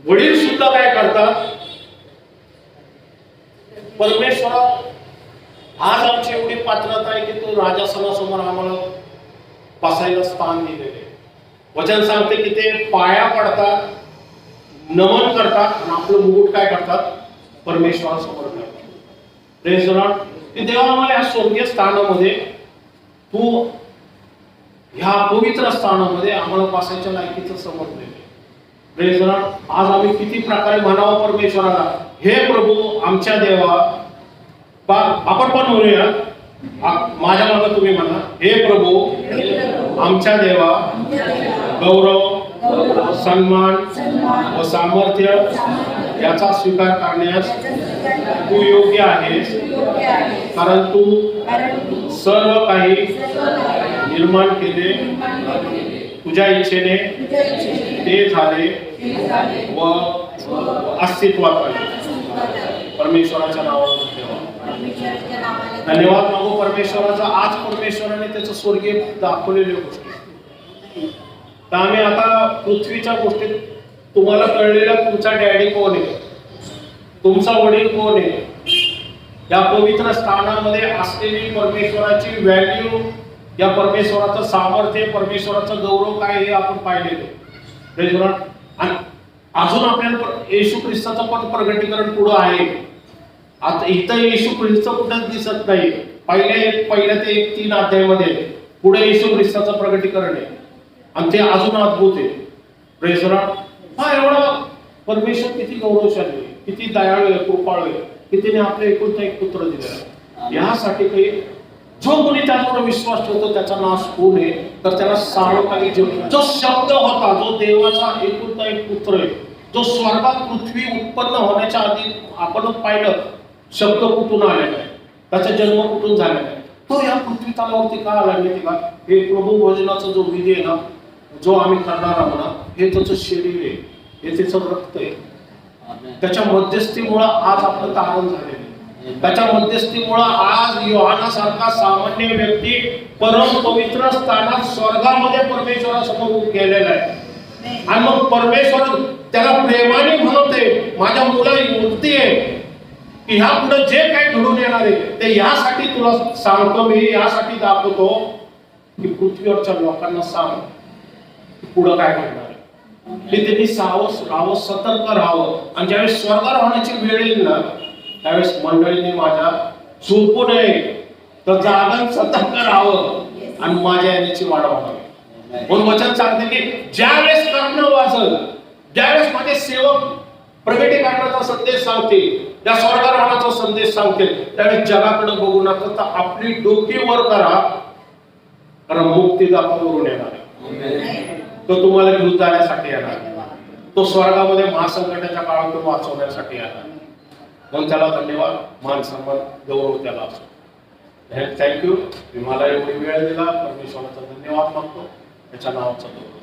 वडील सुद्धा काय करतात? परमेश्वर, आज आमची एवढी पात्रता आहे की तू राजासनासमोर आम्हाला बसायला स्थान दिलेले. वचन सांगते की ते पाया पडतात, नमन करतात आणि आपलं मुकुट काय करतात? परमेश्वरासमोर ठेवतात. Praise the Lord. की देवा, आम्हाला या स्वर्गीय स्थानामध्ये तू ह्या पवित्र स्थानामध्ये आम्हाला बसायच्या लायकीचं समजले. Praise the Lord. आज आम्ही किती प्रकारे म्हणावं परमेश्वराला, हे प्रभू आमच्या देवा. आपण पण म्हणूया, माझ्या मागे तुम्ही म्हणा, हे प्रभू आमच्या देवा, गौरव, सन्मान व सामर्थ्य याचा स्वीकार करण्यास तू योग्य आहेस, कारण तू सर्व काही निर्माण केले, तुझ्या इच्छेने ते झाले व अस्तित्वात आले. परमेश्वराच्या नावावर धन्यवाद मागू परमेश्वराचा. आज परमेश्वराने त्याचं स्वर्गीय दाखवलेल्या गोष्टी. तर आम्ही आता पृथ्वीच्या गोष्टीत तुम्हाला कळलेलं तुमचा डॅडी कोण आहे, तुमचा वडील कोण आहे, या पवित्र स्थानामध्ये असलेली परमेश्वराची व्हॅल्यू, या परमेश्वराचं सामर्थ्य, परमेश्वराचं गौरव काय हे आपण पाहिलेलं. आणि अजून आपल्याला येशू ख्रिस्ताचं पण प्रगटीकरण पुढं आहे. आता इथं येशू ख्रिस्त कुठंच दिसत नाही. पहिल्या ते 1-3 अध्यायामध्ये पुढे येशू ख्रिस्ताचं प्रगटीकरण आहे आणि ते अजून अद्भुत आहे. Praise God. हा एवढा परमेश्वर किती गौरवशाली आहे, किती दयाळू आहे, कृपाळू आहे, की त्याने आपले एकुलता एक पुत्र दिलेला. यासाठी काही जो कोणी त्याच्यावर विश्वास ठेवतो त्याचा नाश होऊ नये, तर त्याला सार्वकालिक जीवन, जो शब्द होता, जो देवाचा एकुलता एक पुत्र आहे, जो स्वर्गात पृथ्वी उत्पन्न होण्याच्या आधी आपण पाहिलं शब्द कुठून आलेला आहे, त्याचा जन्म कुठून झालेला आहे, तो या पृथ्वी तलावरती का आला माहिती का? हे प्रभू भोजनाचा जो विधी आहे ना, जो आम्ही करणार आहोत ना, हे त्याचं शरीर आहे, हे त्याचं रक्त आहे. त्याच्या मध्यस्थीमुळे आज आपलं तारण झालेलं आहे. त्याच्या मध्यस्थीमुळे आज योहानासारखा सामान्य व्यक्ती परम पवित्र स्थानात स्वर्गामध्ये परमेश्वरासमोर गेलेला आहे. आणि मग परमेश्वर त्याला प्रेमाने म्हणते, माझ्या मुला युक्ती आहे की ह्या पुढे जे काही घडून येणार आहे ते यासाठी तुला सांगतो, मी यासाठी दाखवतो की पृथ्वीवरच्या लोकांना सांग पुढं काय घडणार आहे. हे त्यांनी राहावं, सतर्क राहावं. आणि ज्यावेळेस स्वर्गात होण्याची वेळ येईल ना, त्यावेळेस मंडळीने माझ्या झोपू नये, तर जागन सतर्क राहावं आणि माझ्या येण्याची वाट बघावी. म्हणून वचन सांगते की ज्यावेळेस कर्ण वाचल, ज्यावेळेस माझे सेवक प्रगटीकरणाचा संदेश सांगतील, त्या स्वर्गारोहणाचा संदेश सांगतील, त्यावेळेस जगाकडे बघू नका, तर आपली डोकी वर करा, कारण मुक्तीदाता वरून येणार आहे. तो तुम्हाला घेऊन जाण्यासाठी येणार, तो स्वर्गामध्ये महासंकटाच्या काळात तो वाचवण्यासाठी येणार. म्हणून त्याला धन्यवाद, मान सन्मान, गौरव त्याला असो. थँक्यू. मला एवढी वेळ दिला, परमेश्वराचा धन्यवाद मागतो, त्याच्या नावाचा गौरव.